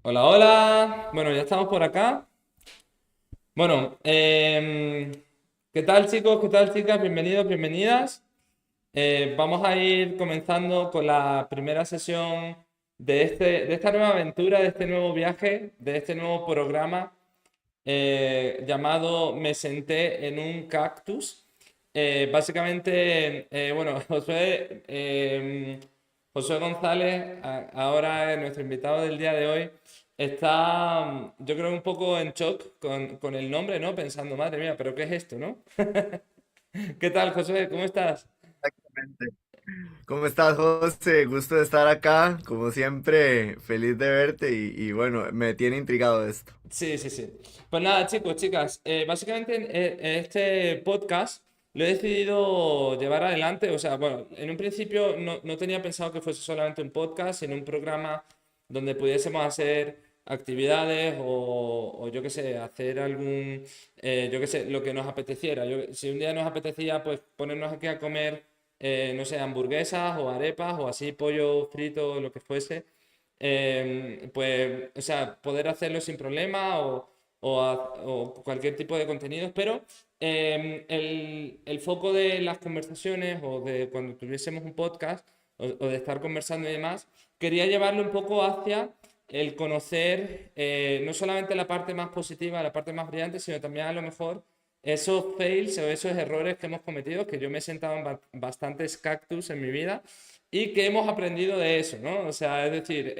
Hola, hola. Bueno, ya estamos por acá. Bueno, ¿qué tal chicos? ¿Qué tal chicas? Bienvenidos, bienvenidas. Vamos a ir comenzando con la primera sesión de esta nueva aventura, de este nuevo viaje, de este nuevo programa llamado Me senté en un cactus. Básicamente, bueno, Josué González, ahora es nuestro invitado del día de hoy, está, yo creo, un poco en shock con el nombre, ¿no? Pensando, madre mía, ¿pero qué es esto, no? ¿Qué tal, Josué? ¿Cómo estás? Exactamente. ¿Cómo estás, José? Gusto de estar acá. Como siempre, feliz de verte y bueno, me tiene intrigado esto. Sí, sí, sí. Pues nada, chicos, chicas, básicamente este podcast lo he decidido llevar adelante. O sea, bueno, en un principio no tenía pensado que fuese solamente un podcast, sino un programa donde pudiésemos hacer actividades o yo qué sé, hacer algún, yo qué sé, lo que nos apeteciera. Si un día nos apetecía, pues ponernos aquí a comer, no sé, hamburguesas o arepas o así, pollo frito, lo que fuese pues, o sea, poder hacerlo sin problema o cualquier tipo de contenidos, pero el foco de las conversaciones o de cuando tuviésemos un podcast o de estar conversando y demás, quería llevarlo un poco hacia el conocer no solamente la parte más positiva, la parte más brillante, sino también a lo mejor esos fails o esos errores que hemos cometido, que yo me he sentado en bastantes cactus en mi vida y que hemos aprendido de eso, ¿no? O sea, es decir,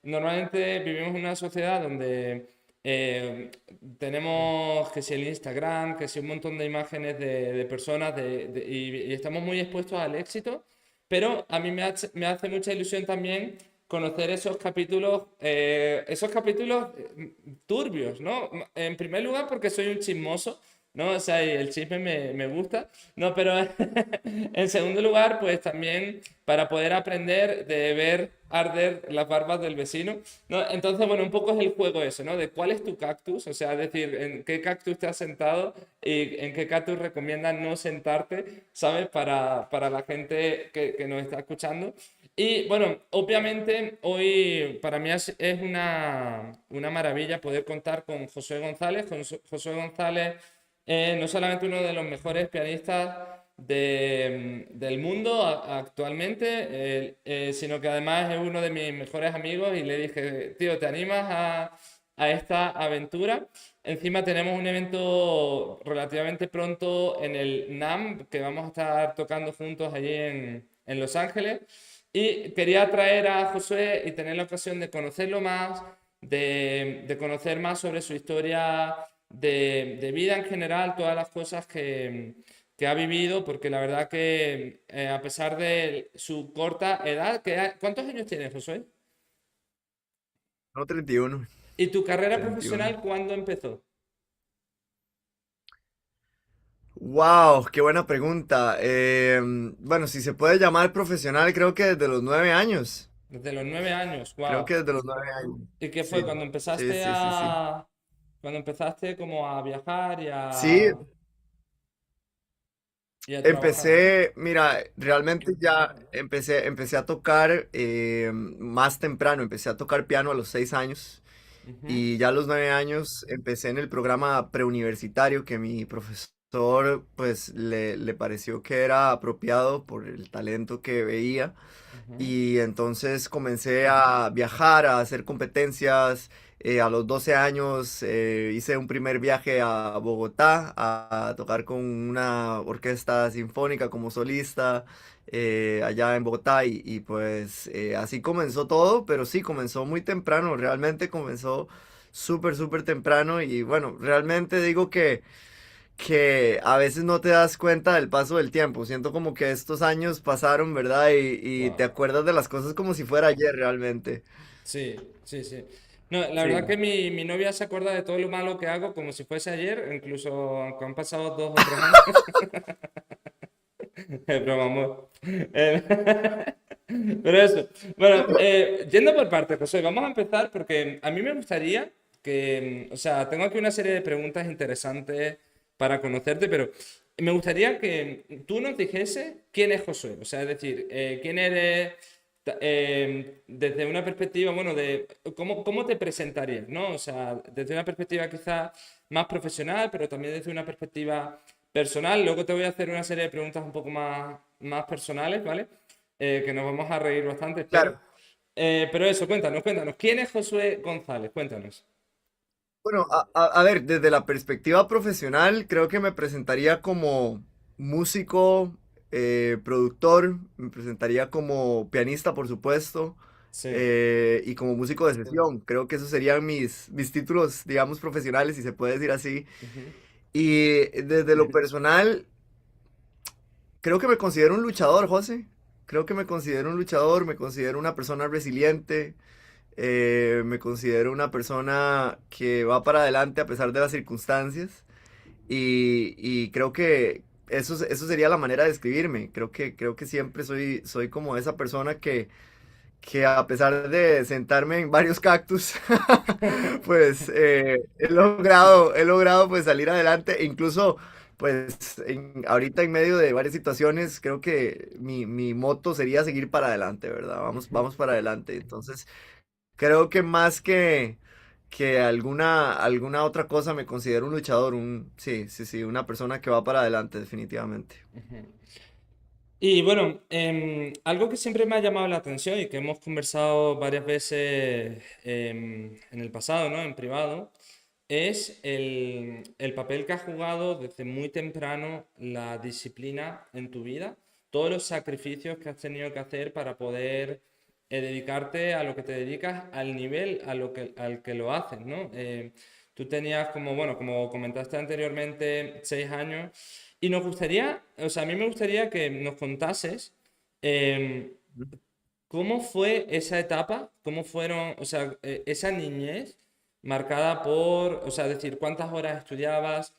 normalmente vivimos en una sociedad donde eh, tenemos que si el Instagram, que si un montón de imágenes de personas y estamos muy expuestos al éxito, pero a mí me hace mucha ilusión también conocer esos capítulos turbios, ¿no? En primer lugar porque soy un chismoso, ¿no? O sea, y el chisme me gusta, no, pero en segundo lugar, pues también para poder aprender de ver arder las barbas del vecino, ¿no? Entonces, bueno, un poco es el juego eso, ¿no? De cuál es tu cactus, o sea, es decir, en qué cactus te has sentado y en qué cactus recomiendas no sentarte, ¿sabes? Para la gente que nos está escuchando. Y bueno, obviamente hoy para mí es una maravilla poder contar con Josué González. Josué González no solamente uno de los mejores pianistas del mundo actualmente, sino que además es uno de mis mejores amigos y le dije, tío, ¿te animas a esta aventura? Encima tenemos un evento relativamente pronto en el NAMM que vamos a estar tocando juntos allí en Los Ángeles. Y quería traer a Josué y tener la ocasión de conocerlo más, de conocer más sobre su historia de vida en general, todas las cosas que ha vivido, porque la verdad que a pesar de su corta edad, ¿cuántos años tienes, Josué? No, 31, ¿Y tu carrera 31. profesional cuándo empezó? Wow, qué buena pregunta. Bueno, si se puede llamar profesional, creo que desde los 9 años. Desde los 9 años, Creo wow. que desde los 9 años. ¿Y qué fue Sí, cuando sí, empezaste sí, sí, sí. cuando empezaste como a viajar Sí, y a trabajar, ¿no? empecé, mira, realmente ya empecé a tocar más temprano, empecé a tocar piano a los 6 años. Ujú. Y ya a los 9 años empecé en el programa preuniversitario que mi profesor pues le pareció que era apropiado por el talento que veía. Ujú. Y entonces comencé a viajar, a hacer competencias. A los 12 años hice un primer viaje a Bogotá a tocar con una orquesta sinfónica como solista allá en Bogotá pues así comenzó todo, pero sí, comenzó muy temprano, realmente comenzó súper, súper temprano y bueno, realmente digo que a veces no te das cuenta del paso del tiempo. Siento como que estos años pasaron, ¿verdad? Y te Wow. acuerdas de las cosas como si fuera ayer realmente. Sí, sí, sí. No, la verdad Sí. que mi novia se acuerda de todo lo malo que hago como si fuese ayer, incluso aunque han pasado 2 o 3 años. Es broma, amor. Pero eso. Bueno, yendo por partes, José, vamos a empezar porque a mí me gustaría o sea, tengo aquí una serie de preguntas interesantes para conocerte, pero me gustaría que tú nos dijese quién es Josué. O sea, es decir, quién eres, desde una perspectiva, bueno, de cómo te presentarías, ¿no? O sea, desde una perspectiva quizás más profesional, pero también desde una perspectiva personal. Luego te voy a hacer una serie de preguntas un poco más personales, ¿vale? Que nos vamos a reír bastante, espero. Claro. Pero eso, cuéntanos. ¿Quién es Josué González? Cuéntanos. Bueno, a ver, desde la perspectiva profesional, creo que me presentaría como músico, productor, me presentaría como pianista, por supuesto, Sí. y como músico de sesión. Creo que esos serían mis títulos, digamos, profesionales, si se puede decir así. Ujú. Y desde lo personal, creo que me considero un luchador, José. Creo que me considero un luchador, me considero una persona resiliente, me considero una persona que va para adelante a pesar de las circunstancias y creo que eso sería la manera de describirme. Creo que siempre soy como esa persona que a pesar de sentarme en varios cactus, pues he logrado pues salir adelante e incluso pues ahorita en medio de varias situaciones creo que mi moto sería seguir para adelante, ¿verdad? Ujú. Vamos para adelante. Entonces creo que más que alguna otra cosa me considero un luchador, sí, sí, sí, una persona que va para adelante definitivamente. Ujú. Y bueno, algo que siempre me ha llamado la atención y que hemos conversado varias veces en el pasado, ¿no? En privado, es el papel que ha jugado desde muy temprano la disciplina en tu vida, todos los sacrificios que has tenido que hacer para poder dedicarte a lo que te dedicas al nivel al que lo haces, ¿no? Tú tenías como, bueno, como comentaste anteriormente, 6 años. Y nos gustaría, o sea, a mí me gustaría que nos contases em, cómo fue esa etapa, cómo fueron, o sea, esa niñez marcada por, o sea, decir, cuántas horas estudiabas,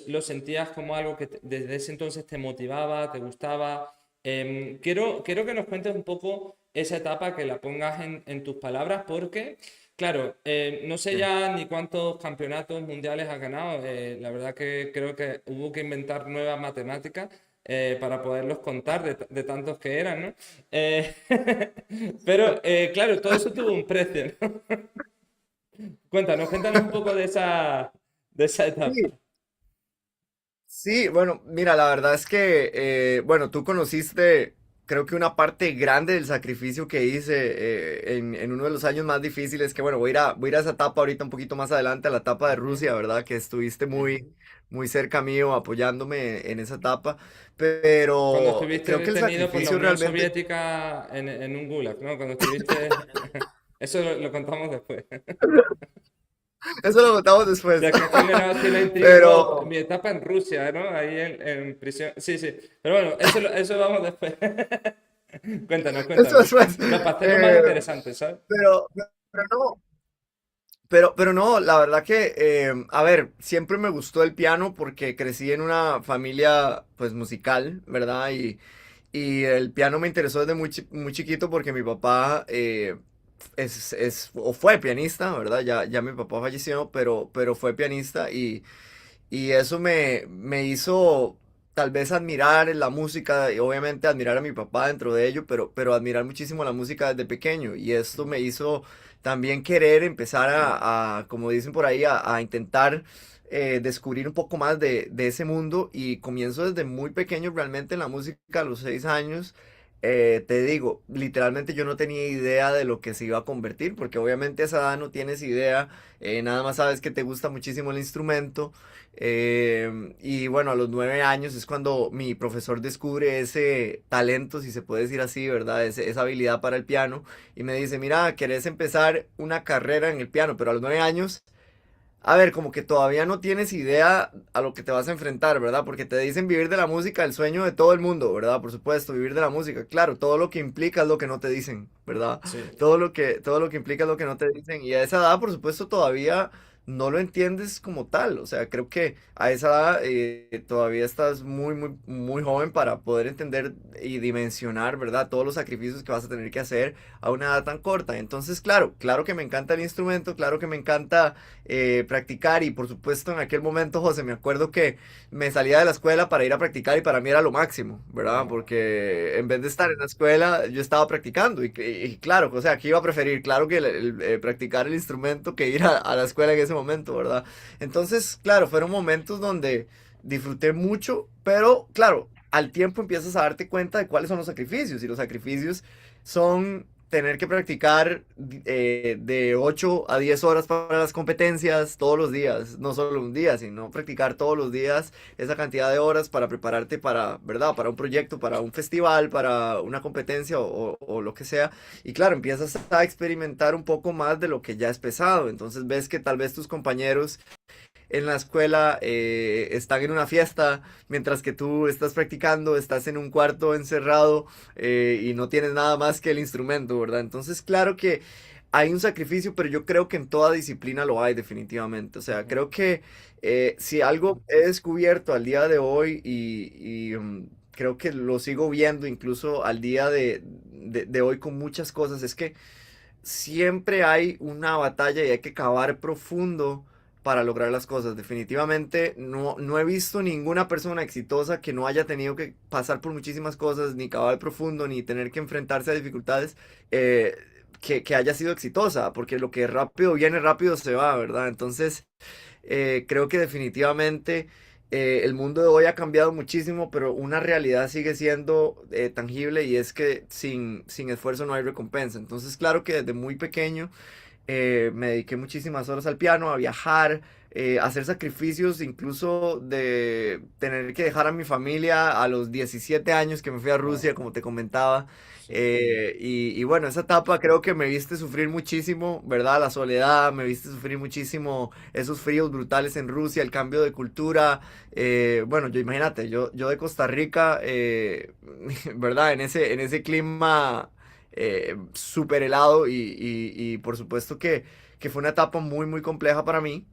lo sentías como algo que desde ese entonces te motivaba, te gustaba. Quiero que nos cuentes un poco esa etapa, que la pongas en tus palabras, porque, claro, no sé Sí. ya ni cuántos campeonatos mundiales has ganado. La verdad que creo que hubo que inventar nuevas matemáticas para poderlos contar de tantos que eran, ¿no? Eh, pero, claro, todo eso tuvo un precio, ¿no? Cuéntanos un poco de esa etapa. Sí, sí, bueno, mira, la verdad es que, bueno, tú conociste, creo que una parte grande del sacrificio que hice en uno de los años más difíciles, que bueno, voy a ir a esa etapa ahorita un poquito más adelante, a la etapa de Ujú. Rusia, ¿verdad? Que estuviste muy cerca mío apoyándome en esa etapa, Cuando pero estuviste creo que el detenido por la sacrificio Unión realmente, Soviética en un gulag, ¿no? Cuando estuviste... Eso lo contamos después. eso lo contamos después, Ya que ha generado así la intriga. No, pero mi etapa en Rusia, ¿no? Ahí en prisión. Sí, sí. Pero bueno, eso vamos después. eso Cuéntanos. después, No, para hacerlo más eh, interesante, ¿sabes? pero no. Pero no, la verdad que, a ver, siempre me gustó el piano porque crecí en una familia, pues, musical, ¿verdad? Y el piano me interesó desde muy chiquito porque mi papá o fue pianista, ¿verdad? Ya mi papá falleció, pero fue pianista y eso me hizo tal vez admirar la música y obviamente admirar a mi papá dentro de ello, pero admirar muchísimo la música desde pequeño. Y esto me hizo también querer empezar como dicen por ahí, a intentar descubrir un poco más de ese mundo. Y comienzo desde muy pequeño realmente en la música, a los 6 años. Te digo, literalmente yo no tenía idea de lo que se iba a convertir, porque obviamente a esa edad no tienes idea, nada más sabes que te gusta muchísimo el instrumento. Y bueno, a los 9 años es cuando mi profesor descubre ese talento, si se puede decir así, ¿verdad? Esa habilidad para el piano. Y me dice, mira, ¿querés empezar una carrera en el piano? Pero a los 9 años, a ver, como que todavía no tienes idea a lo que te vas a enfrentar, ¿verdad? Porque te dicen vivir de la música, el sueño de todo el mundo, ¿verdad? Por supuesto, vivir de la música. Claro, todo lo que implica es lo que no te dicen. ¿verdad? Sí. Todo lo que implica lo que no te dicen. Y a esa edad, por supuesto, todavía no lo entiendes como tal. O sea, creo que a esa edad todavía estás muy joven para poder entender y dimensionar, ¿verdad? Todos los sacrificios que vas a tener que hacer a una edad tan corta. Entonces, claro que me encanta el instrumento, claro que me encanta practicar y por supuesto en aquel momento, José, me acuerdo que me salía de la escuela para ir a practicar y para mí era lo máximo, ¿verdad? Wow. Porque en vez de estar en la escuela, yo estaba practicando y claro, o sea, ¿qué iba a preferir? Claro que practicar el instrumento que ir a la escuela en ese momento, ¿verdad? Entonces, claro, fueron momentos donde disfruté mucho, pero claro, al tiempo empiezas a darte cuenta de cuáles son los sacrificios y los sacrificios son tener que practicar de 8 a 10 horas para las competencias todos los días, no solo un día, sino practicar todos los días esa cantidad de horas para prepararte para, ¿verdad? Para un proyecto, para un festival, para una competencia o lo que sea. Y claro, empiezas a experimentar un poco más de lo que ya es pesado. Entonces ves que tal vez tus compañeros en la escuela están en una fiesta, mientras que tú estás practicando, estás en un cuarto encerrado y no tienes nada más que el instrumento, ¿verdad? Entonces, claro que hay un sacrificio, pero yo creo que en toda disciplina lo hay definitivamente. O sea, Ujú. creo que si algo he descubierto al día de hoy creo que lo sigo viendo incluso al día de hoy con muchas cosas, es que siempre hay una batalla y hay que cavar profundo para lograr las cosas. Definitivamente no he visto ninguna persona exitosa que no haya tenido que pasar por muchísimas cosas, ni cavar profundo, ni tener que enfrentarse a dificultades eh, que haya sido exitosa, porque lo que rápido viene, rápido se va, ¿verdad? Entonces, creo que definitivamente el mundo de hoy ha cambiado muchísimo, pero una realidad sigue siendo tangible y es que sin esfuerzo no hay recompensa. Entonces, claro que desde muy pequeño me dediqué muchísimas horas al piano, a viajar, a hacer sacrificios, incluso de tener que dejar a mi familia a los 17 años que me fui a Wow. Rusia, como te comentaba. Sí. Y bueno, esa etapa creo que me viste sufrir muchísimo, ¿verdad? La soledad, me viste sufrir muchísimo esos fríos brutales en Rusia, el cambio de cultura. Bueno, yo imagínate, yo de Costa Rica, ¿verdad? En ese clima súper helado y por supuesto que fue una etapa muy compleja para mí.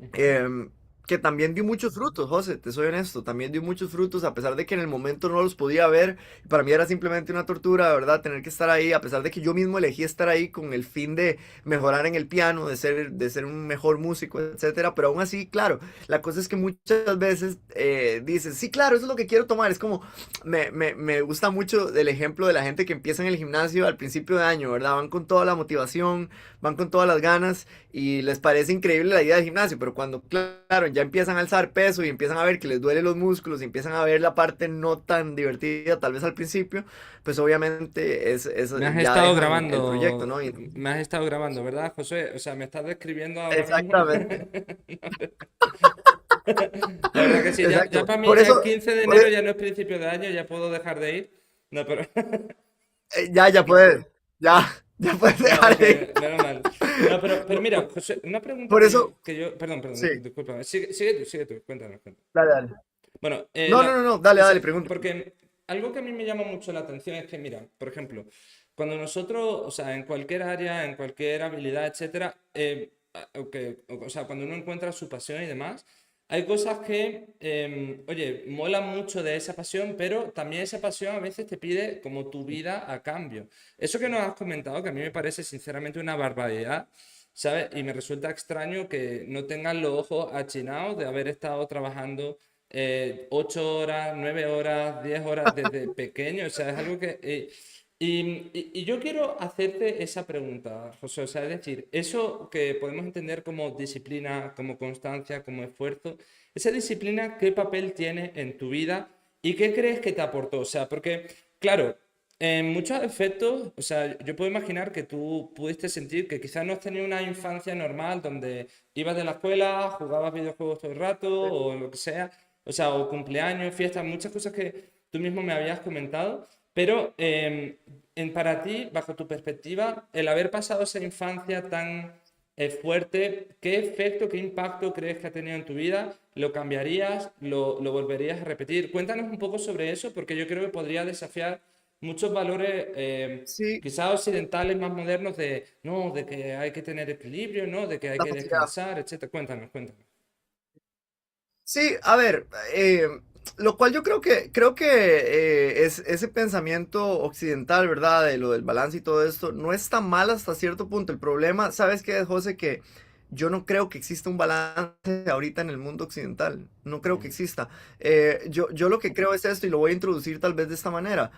Ujú. em, que también dio muchos frutos, José, te soy honesto, también dio muchos frutos a pesar de que en el momento no los podía ver. Para mí era simplemente una tortura, ¿verdad? Tener que estar ahí, a pesar de que yo mismo elegí estar ahí con el fin de mejorar en el piano, de ser un mejor músico, etcétera. Pero aún así, claro, la cosa es que muchas veces dices, sí, claro, eso es lo que quiero tomar. Es como, me gusta mucho el ejemplo de la gente que empieza en el gimnasio al principio de año, ¿verdad? Van con toda la motivación, van con todas las ganas y les parece increíble la idea del gimnasio, pero cuando, claro, ya empiezan a alzar peso y empiezan a ver que les duelen los músculos y empiezan a ver la parte no tan divertida, tal vez al principio, pues obviamente Me has ya estado dejan el proyecto, grabando, ¿no? me has estado grabando, ¿verdad, José? O sea, me estás describiendo ahora mismo. Exactamente, La verdad que sí, ya exacto. para mí Por eso, el 15 de por enero e- ya no es principio de año, ya puedo dejar de ir. No, pero ya puedes, ya, ya puedes no, ok, dejar de ir. menos mal. No, pero mira, José, una pregunta Por eso, perdón, sí, disculpa, sigue tú, cuéntanos. dale, dale. Bueno, No, dale, o sea, dale, pregunta. porque algo que a mí me llama mucho la atención es que, mira, por ejemplo, cuando nosotros, o sea, en cualquier área, en cualquier habilidad, etcétera, o sea, cuando uno encuentra su pasión y demás, hay cosas que, oye, molan mucho de esa pasión, pero también esa pasión a veces te pide como tu vida a cambio. Eso que nos has comentado, que a mí me parece sinceramente una barbaridad. ¿Sabes? Y me resulta extraño que no tengan los ojos achinados de haber estado trabajando 8 horas, 9 horas, 10 horas desde pequeño. O sea, es algo que... y yo quiero hacerte esa pregunta, José. O sea, es decir, eso que podemos entender como disciplina, como constancia, como esfuerzo, esa disciplina, ¿qué papel tiene en tu vida y qué crees que te aportó? O sea, porque, claro, en muchos efectos, o sea, yo puedo imaginar que tú pudiste sentir que quizás no has tenido una infancia normal donde ibas de la escuela, jugabas videojuegos todo el rato o lo que sea, o sea, o cumpleaños, fiestas, muchas cosas que tú mismo me habías comentado, pero para ti, bajo tu perspectiva, el haber pasado esa infancia tan fuerte, ¿qué efecto, qué impacto crees que ha tenido en tu vida? ¿Lo cambiarías? ¿Lo volverías a repetir? Cuéntanos un poco sobre eso porque yo creo que podría desafiar muchos valores Sí, quizás occidentales más modernos de, no, de que hay que tener equilibrio, ¿no? De que hay la que facilidad. descansar, etcétera. Cuéntame, cuéntame. Sí, a ver, lo cual yo creo que es ese pensamiento occidental, ¿verdad? De lo del balance y todo esto, no es tan mal hasta cierto punto. El problema, ¿sabes qué, José? Que yo no creo que exista un balance ahorita en el mundo occidental. No creo que Ujú, exista. Yo lo que creo es esto y lo voy a introducir tal vez de esta manera.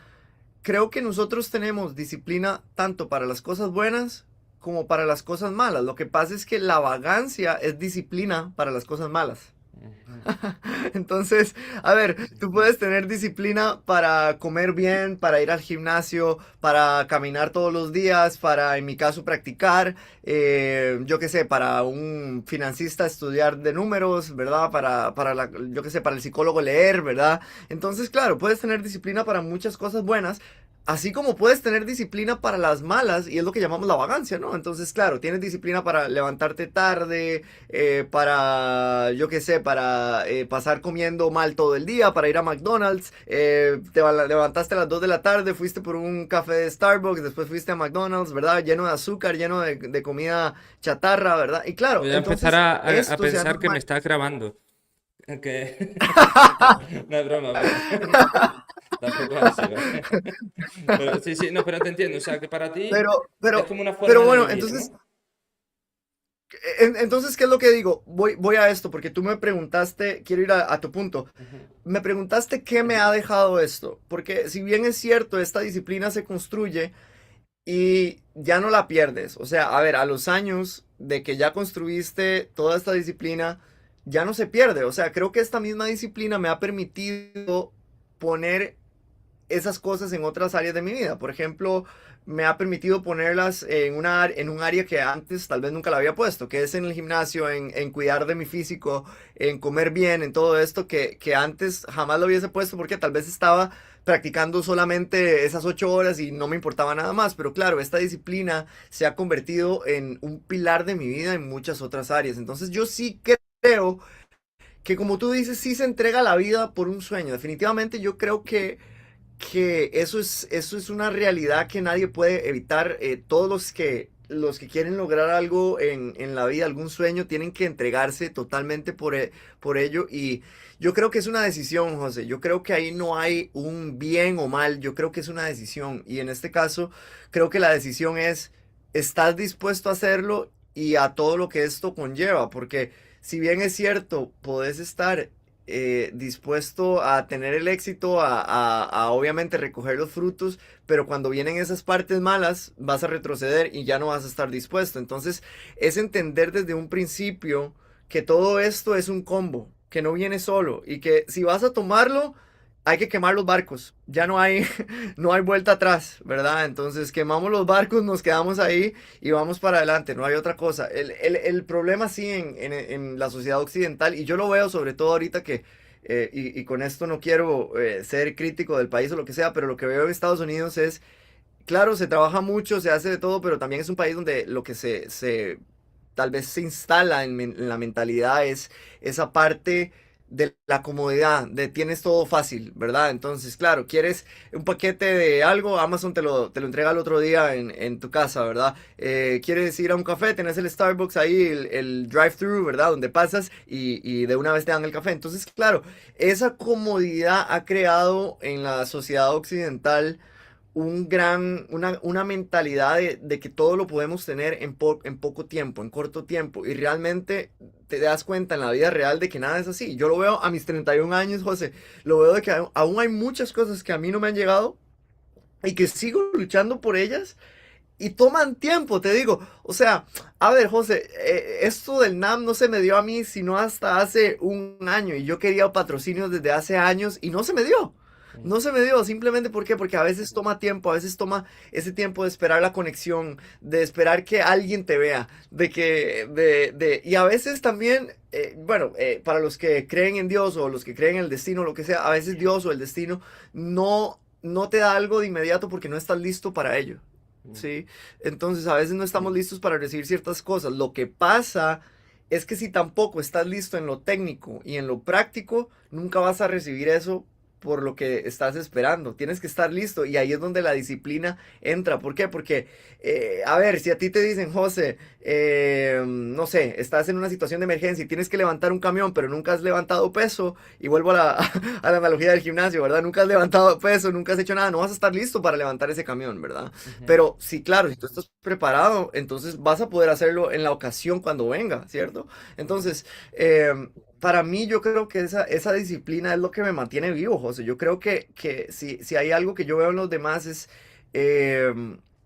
Creo que nosotros tenemos disciplina tanto para las cosas buenas como para las cosas malas. Lo que pasa es que la vagancia es disciplina para las cosas malas. ujú, Entonces, a ver, sí. tú puedes tener disciplina para comer bien, para ir al gimnasio, para caminar todos los días, para, en mi caso, practicar, yo qué sé, para un financista estudiar de números, ¿verdad? Yo qué sé, para el psicólogo leer, ¿verdad? Entonces, claro, puedes tener disciplina para muchas cosas buenas, así como puedes tener disciplina para las malas, y es lo que llamamos la vagancia, ¿no? Entonces, claro, tienes disciplina para levantarte tarde, para, yo qué sé, para pasar comiendo mal todo el día, para ir a McDonald's, levantaste a las 2 de la tarde, fuiste por un café de Starbucks, después fuiste a McDonald's, ¿verdad? Lleno de azúcar, lleno de comida chatarra, ¿verdad? Y claro, Voy a empezar entonces a esto se ha pensar que me normalizado. estás grabando. Que... No es broma, pero tampoco es así, ¿vale? Pero sí, sí, no, pero te entiendo. O sea, que para ti Pero, es pero, como una pero forma de bueno, vivir, entonces, ¿no? entonces, ¿qué es lo que digo? Voy a esto, porque tú me preguntaste, quiero ir a tu punto. Ujú, Me preguntaste qué me ha dejado esto, porque si bien es cierto, esta disciplina se construye y ya no la pierdes. O sea, a ver, a los años de que ya construiste toda esta disciplina, ya no se pierde. O sea, creo que esta misma disciplina me ha permitido poner esas cosas en otras áreas de mi vida. Por ejemplo, me ha permitido ponerlas en un área que antes tal vez nunca la había puesto, que es en el gimnasio, en cuidar de mi físico, en comer bien, en todo esto que antes jamás lo hubiese puesto porque tal vez estaba practicando solamente esas 8 horas y no me importaba nada más. Pero claro, esta disciplina se ha convertido en un pilar de mi vida en muchas otras áreas. Entonces yo sí creo que como tú dices, sí se entrega la vida por un sueño. Definitivamente yo creo que eso es una realidad que nadie puede evitar. Todos los que quieren lograr algo en la vida, algún sueño, tienen que entregarse totalmente por ello. Y yo creo que es una decisión, José. Yo creo que ahí no hay un bien o mal. Yo creo que es una decisión. Y en este caso, creo que la decisión es, ¿estás dispuesto a hacerlo y a todo lo que esto conlleva? Porque si bien es cierto, podés estar dispuesto a tener el éxito, a obviamente recoger los frutos, pero cuando vienen esas partes malas vas a retroceder y ya no vas a estar dispuesto. Entonces es entender desde un principio que todo esto es un combo, que no viene solo y que si vas a tomarlo hay que quemar los barcos. Ya no hay, no hay vuelta atrás, ¿verdad? Entonces quemamos los barcos, nos quedamos ahí y vamos para adelante, no hay otra cosa. El problema sí en la sociedad occidental, y yo lo veo sobre todo ahorita que, y con esto no quiero ser crítico del país o lo que sea, pero lo que veo en Estados Unidos es, claro, se trabaja mucho, se hace de todo, pero también es un país donde lo que se tal vez se instala en la mentalidad es esa parte de la comodidad, de tienes todo fácil, ¿verdad? Entonces, claro, quieres un paquete de algo, Amazon te lo entrega el otro día en tu casa, ¿verdad? Quieres ir a un café, tenés el Starbucks ahí, el drive-thru, ¿verdad? Donde pasas y de una vez te dan el café. Entonces, claro, esa comodidad ha creado en la sociedad occidental una mentalidad de que todo lo podemos tener en poco tiempo, en corto tiempo. Y realmente te das cuenta en la vida real de que nada es así. Yo lo veo a mis 31 años, José. Lo veo de que aún hay muchas cosas que a mí no me han llegado y que sigo luchando por ellas. Y toman tiempo, te digo. O sea, a ver, José, esto del NAM no se me dio a mí sino hasta hace un año. Y yo quería patrocinios desde hace años y no se me dio. ujú. No se me dio, simplemente ¿por qué? Porque a veces toma tiempo, a veces toma ese tiempo de esperar la conexión, de esperar que alguien te vea, y a veces también, bueno, para los que creen en Dios o los que creen en el destino, lo que sea, a veces Dios o el destino no te da algo de inmediato porque no estás listo para ello. Mm, ¿Sí? Entonces a veces no estamos sí. listos para recibir ciertas cosas. Lo que pasa es que si tampoco estás listo en lo técnico y en lo práctico, nunca vas a recibir eso por lo que estás esperando. Tienes que estar listo y ahí es donde la disciplina entra. ¿Por qué? Porque, a ver, si a ti te dicen, José, no sé, estás en una situación de emergencia y tienes que levantar un camión, pero nunca has levantado peso, y vuelvo a la, a la analogía del gimnasio, ¿verdad? Nunca has levantado peso, nunca has hecho nada, no vas a estar listo para levantar ese camión, ¿verdad? Ujú. Pero sí, claro, si tú estás preparado, entonces vas a poder hacerlo en la ocasión cuando venga, ¿cierto? Entonces, para mí yo creo que esa disciplina es lo que me mantiene vivo, José. Yo creo que si hay algo que yo veo en los demás eh,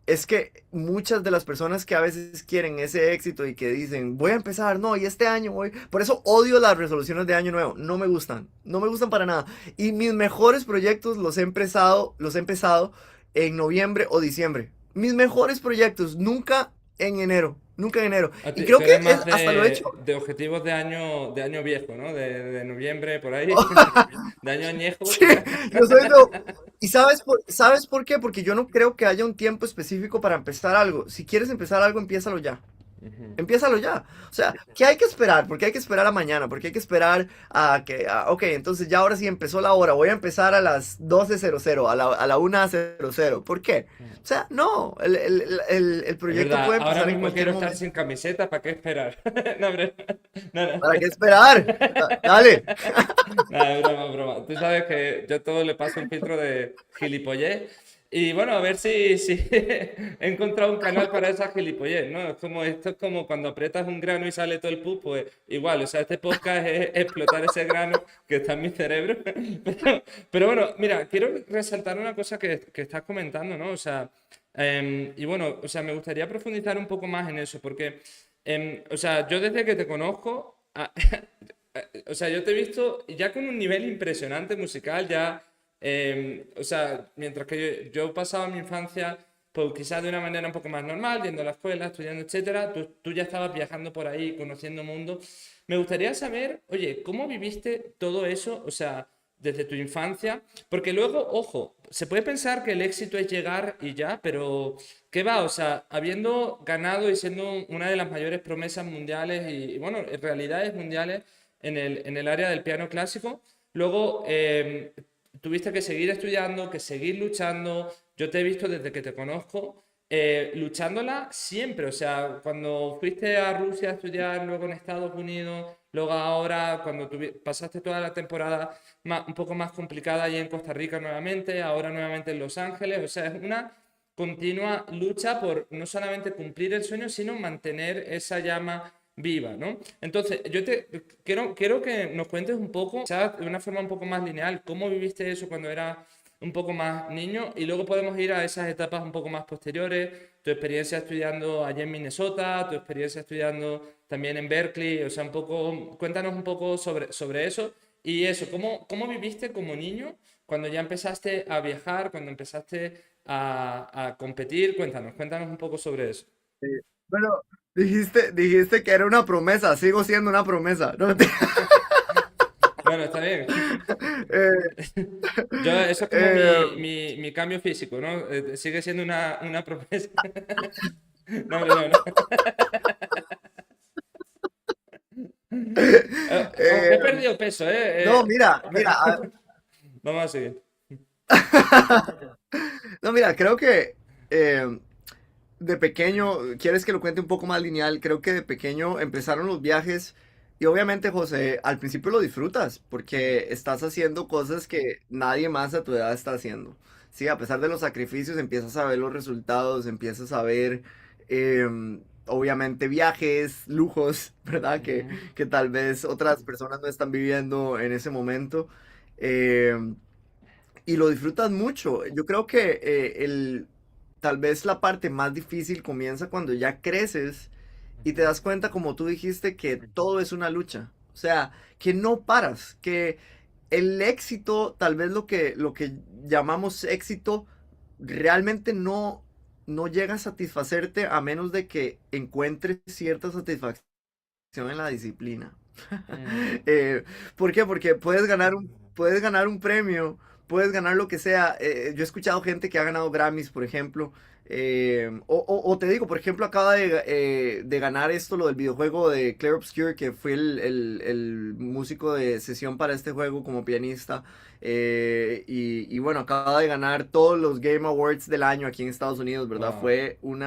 es que muchas de las personas que a veces quieren ese éxito y que dicen, voy a empezar, no, y este año voy. Por eso odio las resoluciones de año nuevo. No me gustan. No me gustan para nada. Y mis mejores proyectos los he empezado en noviembre o diciembre. Mis mejores proyectos, nunca en enero. Nunca en enero. Y Tú creo que eres más hasta lo he hecho. de objetivos de año viejo, ¿no? De noviembre, por ahí. De año añejo. Sí, yo soy de... ¿Y sabes por qué? Porque yo no creo que haya un tiempo específico para empezar algo. Si quieres empezar algo, empiézalo ya. Ujú. Empiézalo ya. O sea, ¿qué hay que esperar? ¿Por qué hay que esperar a mañana? ¿Por qué hay que esperar ok, entonces ya ahora sí empezó la hora. Voy a empezar a las 12:00, a la 1:00. ¿Por qué? O sea, no. El Es proyecto verdad, puede ahora empezar en mismo cualquier quiero estar momento. sin camiseta, ¿para qué esperar? No, hombre, no, no. ¿Para qué esperar? Dale. Nada, es broma, es broma. Tú sabes que yo todo le paso un filtro de gilipollez. Y bueno, a ver si he encontrado un canal para esa gilipollez, ¿no? Esto es como cuando aprietas un grano y sale todo el pus, pues igual, o sea, este podcast es explotar ese grano que está en mi cerebro. Pero bueno, mira, quiero resaltar una cosa que estás comentando, ¿no? O sea, y bueno, o sea, me gustaría profundizar un poco más en eso, porque, o sea, yo desde que te conozco, o sea, yo te he visto ya con un nivel impresionante musical, ya, o sea, mientras que yo pasaba mi infancia, pues quizás de una manera un poco más normal, yendo a la escuela, estudiando, etcétera, tú ya estabas viajando por ahí, conociendo mundo. Me gustaría saber, oye, ¿cómo viviste todo eso? O sea, desde tu infancia, porque luego, ojo, se puede pensar que el éxito es llegar y ya, pero ¿qué va? O sea, habiendo ganado y siendo una de las mayores promesas mundiales y bueno, en realidades mundiales en el área del piano clásico, luego tuviste que seguir estudiando, que seguir luchando. Yo te he visto desde que te conozco luchándola siempre. O sea, cuando fuiste a Rusia a estudiar, luego en Estados Unidos, luego ahora, cuando pasaste toda la temporada un poco más complicada ahí en Costa Rica nuevamente, ahora nuevamente en Los Ángeles. O sea, es una continua lucha por no solamente cumplir el sueño, sino mantener esa llama viva, ¿no? Entonces, yo te quiero que nos cuentes un poco, quizás de una forma un poco más lineal, cómo viviste eso cuando eras un poco más niño y luego podemos ir a esas etapas un poco más posteriores, tu experiencia estudiando allí en Minnesota, tu experiencia estudiando también en Berkeley, o sea, un poco, cuéntanos un poco sobre eso y eso, ¿cómo viviste como niño cuando ya empezaste a viajar, cuando empezaste a competir? Cuéntanos un poco sobre eso. Sí. Bueno, dijiste que era una promesa, sigo siendo una promesa. No, Bueno, está bien. eh, Eso es como eh, mi cambio físico, ¿no? Sigue siendo una promesa. No, hombre, no, no. He eh, perdido peso, ¿eh? no, mira, Vamos a seguir. no, mira, creo que eh, de pequeño, ¿quieres que lo cuente un poco más lineal? Creo que de pequeño empezaron los viajes y obviamente, José, al principio lo disfrutas porque estás haciendo cosas que nadie más a tu edad está haciendo. Sí, a pesar de los sacrificios, empiezas a ver los resultados, empiezas a ver, obviamente, viajes, lujos, ¿verdad? Ujú. Que tal vez otras personas no están viviendo en ese momento. Em, y lo disfrutas mucho. Yo creo que tal vez la parte más difícil comienza cuando ya creces y te das cuenta, como tú dijiste, que todo es una lucha. O sea, que no paras, que el éxito, tal vez lo que llamamos éxito, realmente no llega a satisfacerte a menos de que encuentres cierta satisfacción en la disciplina. Mm, Eh, ¿Por qué? Porque puedes ganar un premio, puedes ganar lo que sea. Yo he escuchado gente que ha ganado Grammys, por ejemplo, O te digo, por ejemplo, acaba de ganar esto, lo del videojuego de Clair Obscur, que fue el músico de sesión para este juego como pianista. Y bueno, acaba de ganar todos los Game Awards del año aquí en Estados Unidos, ¿verdad? Wow. Fue un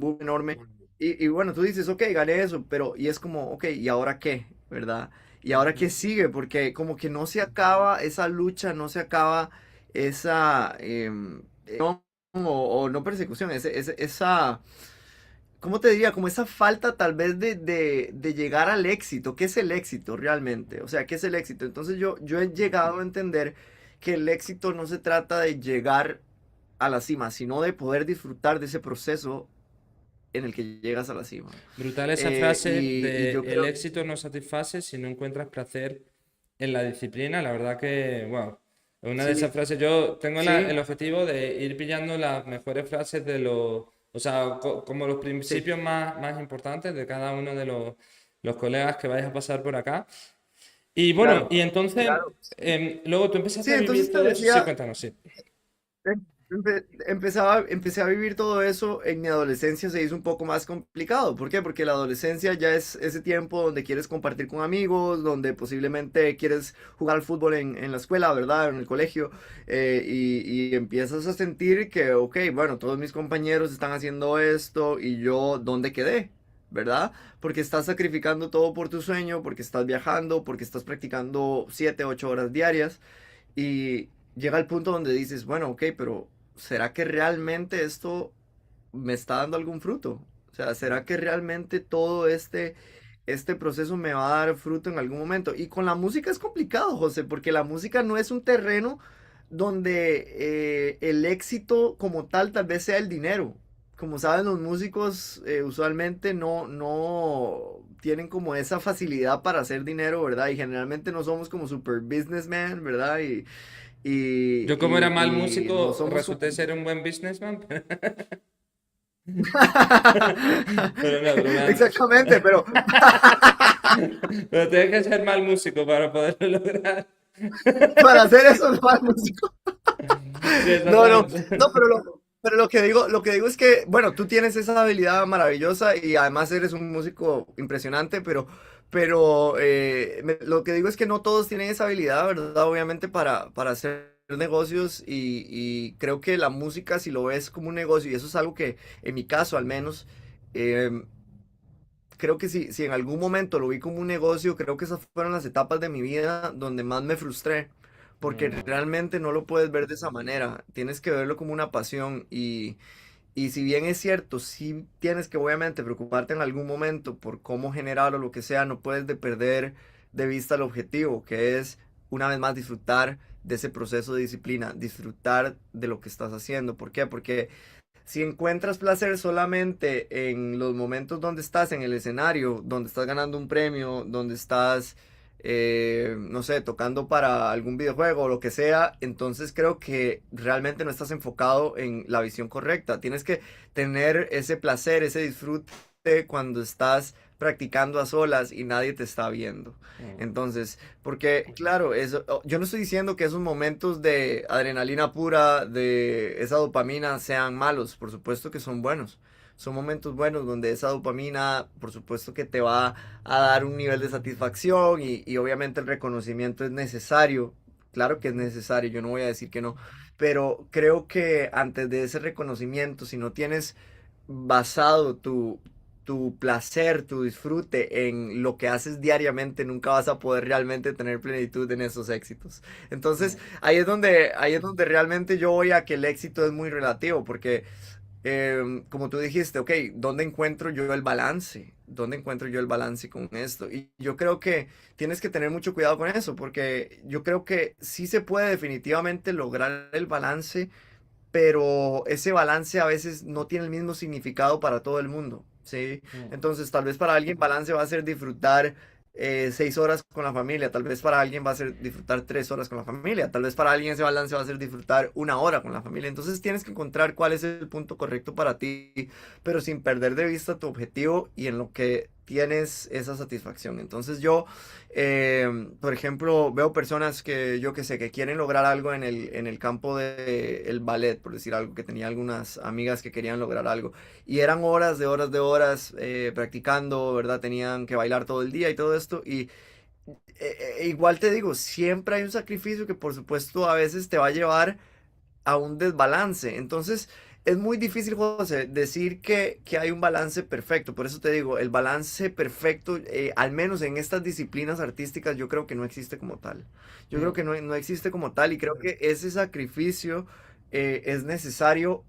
boom enorme. Y bueno, tú dices, ok, gané eso, pero y es como, ok, ¿y ahora qué? ¿Verdad? ¿Y ahora qué sigue? Porque como que no se acaba esa lucha, no se acaba esa... o no persecución, esa, ¿cómo te diría? Como esa falta tal vez de llegar al éxito. ¿Qué es el éxito realmente? O sea, ¿qué es el éxito? Entonces yo he llegado a entender que el éxito no se trata de llegar a la cima, sino de poder disfrutar de ese proceso en el que llegas a la cima. Brutal esa frase Y de yo el creo, éxito no satisface si no encuentras placer en la disciplina. La verdad que, wow, es una de esas sí, frases. Yo tengo sí, el objetivo de ir pillando las mejores frases de los, o sea, como los sí, principios más importantes de cada uno de los colegas que vais a pasar por acá. Y bueno, claro, y entonces, claro. luego tú Sí, empezaste a vivir entonces te todo eso. Sí, decía, cuéntanos, sí. empecé a vivir todo eso en mi adolescencia, se hizo un poco más complicado. ¿Por qué? Porque la adolescencia ya es ese tiempo donde quieres compartir con amigos, donde posiblemente quieres jugar al fútbol en la escuela, ¿verdad? En el colegio, y empiezas a sentir que, ok, bueno, todos mis compañeros están haciendo esto y yo, ¿dónde quedé? ¿Verdad? Porque estás sacrificando todo por tu sueño, porque estás viajando, porque estás practicando 7, 8 horas diarias. Y llega el punto donde dices, bueno, ok, pero ¿será que realmente esto me está dando algún fruto? O sea, ¿será que realmente todo este proceso me va a dar fruto en algún momento? Y con la música es complicado, José, porque la música no es un terreno donde el éxito como tal vez sea el dinero. Como saben, los músicos usualmente no tienen como esa facilidad para hacer dinero, ¿verdad? Y generalmente no somos como super businessman, ¿verdad? Yo como era mal Y no músico, somos como... resulté ser un buen businessman. Pero no, broma. Exactamente, pero Pero tienes que ser mal músico para poderlo lograr. para hacer eso no hay músico. Sí, No, no, exactamente. no, pero lo que digo es que, bueno, tú tienes esa habilidad maravillosa y además eres un músico impresionante, pero lo que digo es que no todos tienen esa habilidad, ¿verdad? Obviamente para hacer negocios y creo que la música, si lo ves como un negocio, y eso es algo que en mi caso al menos, em, creo que si en algún momento lo vi como un negocio, creo que esas fueron las etapas de mi vida donde más me frustré, porque Mm, realmente no lo puedes ver de esa manera, tienes que verlo como una pasión y si bien es cierto, sí tienes que obviamente preocuparte en algún momento por cómo generar o lo que sea, no puedes de perder de vista el objetivo, que es una vez más disfrutar de ese proceso de disciplina, disfrutar de lo que estás haciendo. ¿Por qué? Porque si encuentras placer solamente en los momentos donde estás en el escenario, donde estás ganando un premio, donde estás, no sé, tocando para algún videojuego o lo que sea, entonces creo que realmente no estás enfocado en la visión correcta. Tienes que tener ese placer, ese disfrute cuando estás practicando a solas y nadie te está viendo. mm. Entonces, porque, claro, eso, yo no estoy diciendo que esos momentos de adrenalina pura, de esa dopamina, sean malos, por supuesto que son buenos. Son momentos buenos donde esa dopamina, por supuesto que te va a dar un nivel de satisfacción y obviamente el reconocimiento es necesario. Claro que es necesario, yo no voy a decir que no, pero creo que antes de ese reconocimiento, si no tienes basado tu placer, tu disfrute en lo que haces diariamente, nunca vas a poder realmente tener plenitud en esos éxitos. Entonces, Mm. ahí es donde realmente yo voy a que el éxito es muy relativo, porque como tú dijiste, ok, ¿dónde encuentro yo el balance? ¿Dónde encuentro yo el balance con esto? Y yo creo que tienes que tener mucho cuidado con eso, porque yo creo que sí se puede definitivamente lograr el balance, pero ese balance a veces no tiene el mismo significado para todo el mundo, ¿sí? Mm. Entonces, tal vez para alguien balance va a ser disfrutar 6 horas con la familia, tal vez para alguien va a ser disfrutar 3 horas con la familia, tal vez para alguien ese balance va a ser disfrutar 1 hora con la familia. Entonces, tienes que encontrar cuál es el punto correcto para ti, pero sin perder de vista tu objetivo y en lo que tienes esa satisfacción. Entonces yo, por ejemplo, veo personas que yo que sé, que quieren lograr algo en el campo del ballet, por decir algo, que tenía algunas amigas que querían lograr algo. Y eran horas de horas de horas practicando, ¿verdad? Tenían que bailar todo el día y todo esto. Y igual te digo, siempre hay un sacrificio que por supuesto a veces te va a llevar a un desbalance. Entonces, es muy difícil, José, decir que hay un balance perfecto. Por eso te digo, el balance perfecto, al menos en estas disciplinas artísticas, yo creo que no existe como tal. Yo creo Mm. que no existe como tal y creo que ese sacrificio es necesario,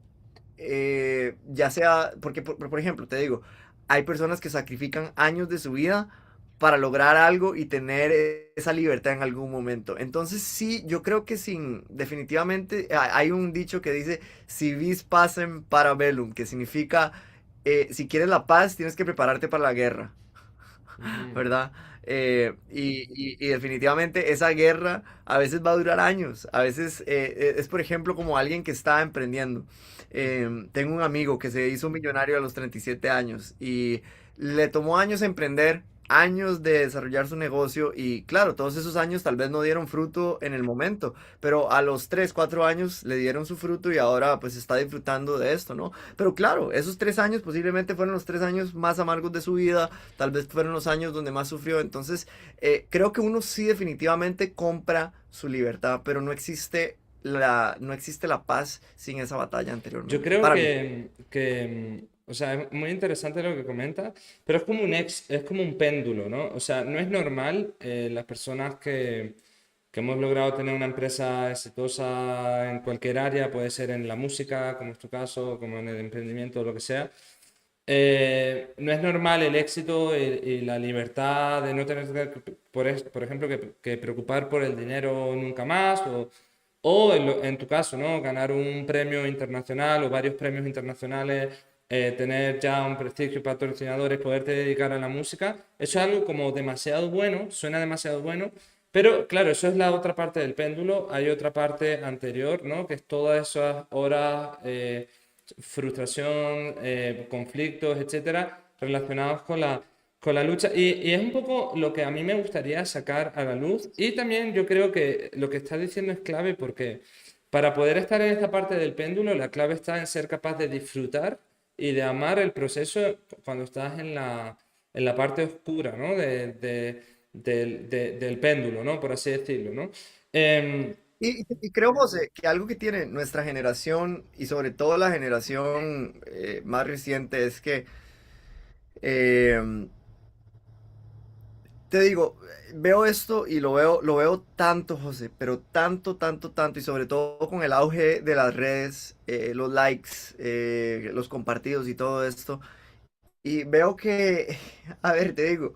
ya sea, porque por ejemplo, te digo, hay personas que sacrifican años de su vida para lograr algo y tener esa libertad en algún momento. Entonces sí, yo creo que sin, definitivamente, hay un dicho que dice, si vis pacem para bellum, que significa, si quieres la paz, tienes que prepararte para la guerra. Ujú. ¿Verdad? Y definitivamente esa guerra a veces va a durar años, a veces es por ejemplo como alguien que está emprendiendo. Tengo un amigo que se hizo millonario a los 37 años y le tomó años emprender, años de desarrollar su negocio y claro, todos esos años tal vez no dieron fruto en el momento, pero a los 3 4 años le dieron su fruto y ahora pues está disfrutando de esto, ¿no? Pero claro, esos 3 años posiblemente fueron los 3 años más amargos de su vida, tal vez fueron los años donde más sufrió. Entonces, creo que uno sí definitivamente compra su libertad, pero no existe la paz sin esa batalla Yo anteriormente. creo Para mí. o sea, es muy interesante lo que comenta, pero es como es como un péndulo, ¿no? O sea, no es normal las personas que hemos logrado tener una empresa exitosa en cualquier área, puede ser en la música, como es tu caso, como en el emprendimiento o lo que sea. No es normal el éxito y la libertad de no tener que, por ejemplo, que preocupar por el dinero nunca más o en tu caso, ¿no? Ganar un premio internacional o varios premios internacionales, tener ya un prestigio, patrocinadores, poderte dedicar a la música. Eso es algo como demasiado bueno, suena demasiado bueno, pero claro, eso es la otra parte del péndulo. Hay otra parte anterior, ¿no? Que es todas esas horas, frustración, conflictos, etcétera, relacionados con la lucha. Y es un poco lo que a mí me gustaría sacar a la luz. Y también yo creo que lo que estás diciendo es clave porque para poder estar en esta parte del péndulo, la clave está en ser capaz de disfrutar y de amar el proceso cuando estás en la parte oscura, ¿no? Del péndulo, ¿no? Por así decirlo, ¿no? Em, Y creo, José, que algo que tiene nuestra generación y sobre todo la generación más reciente es que eh, te digo, veo esto y lo veo tanto, José, pero tanto, tanto, tanto, y sobre todo con el auge de las redes, los likes, los compartidos y todo esto. Y veo que, a ver, te digo,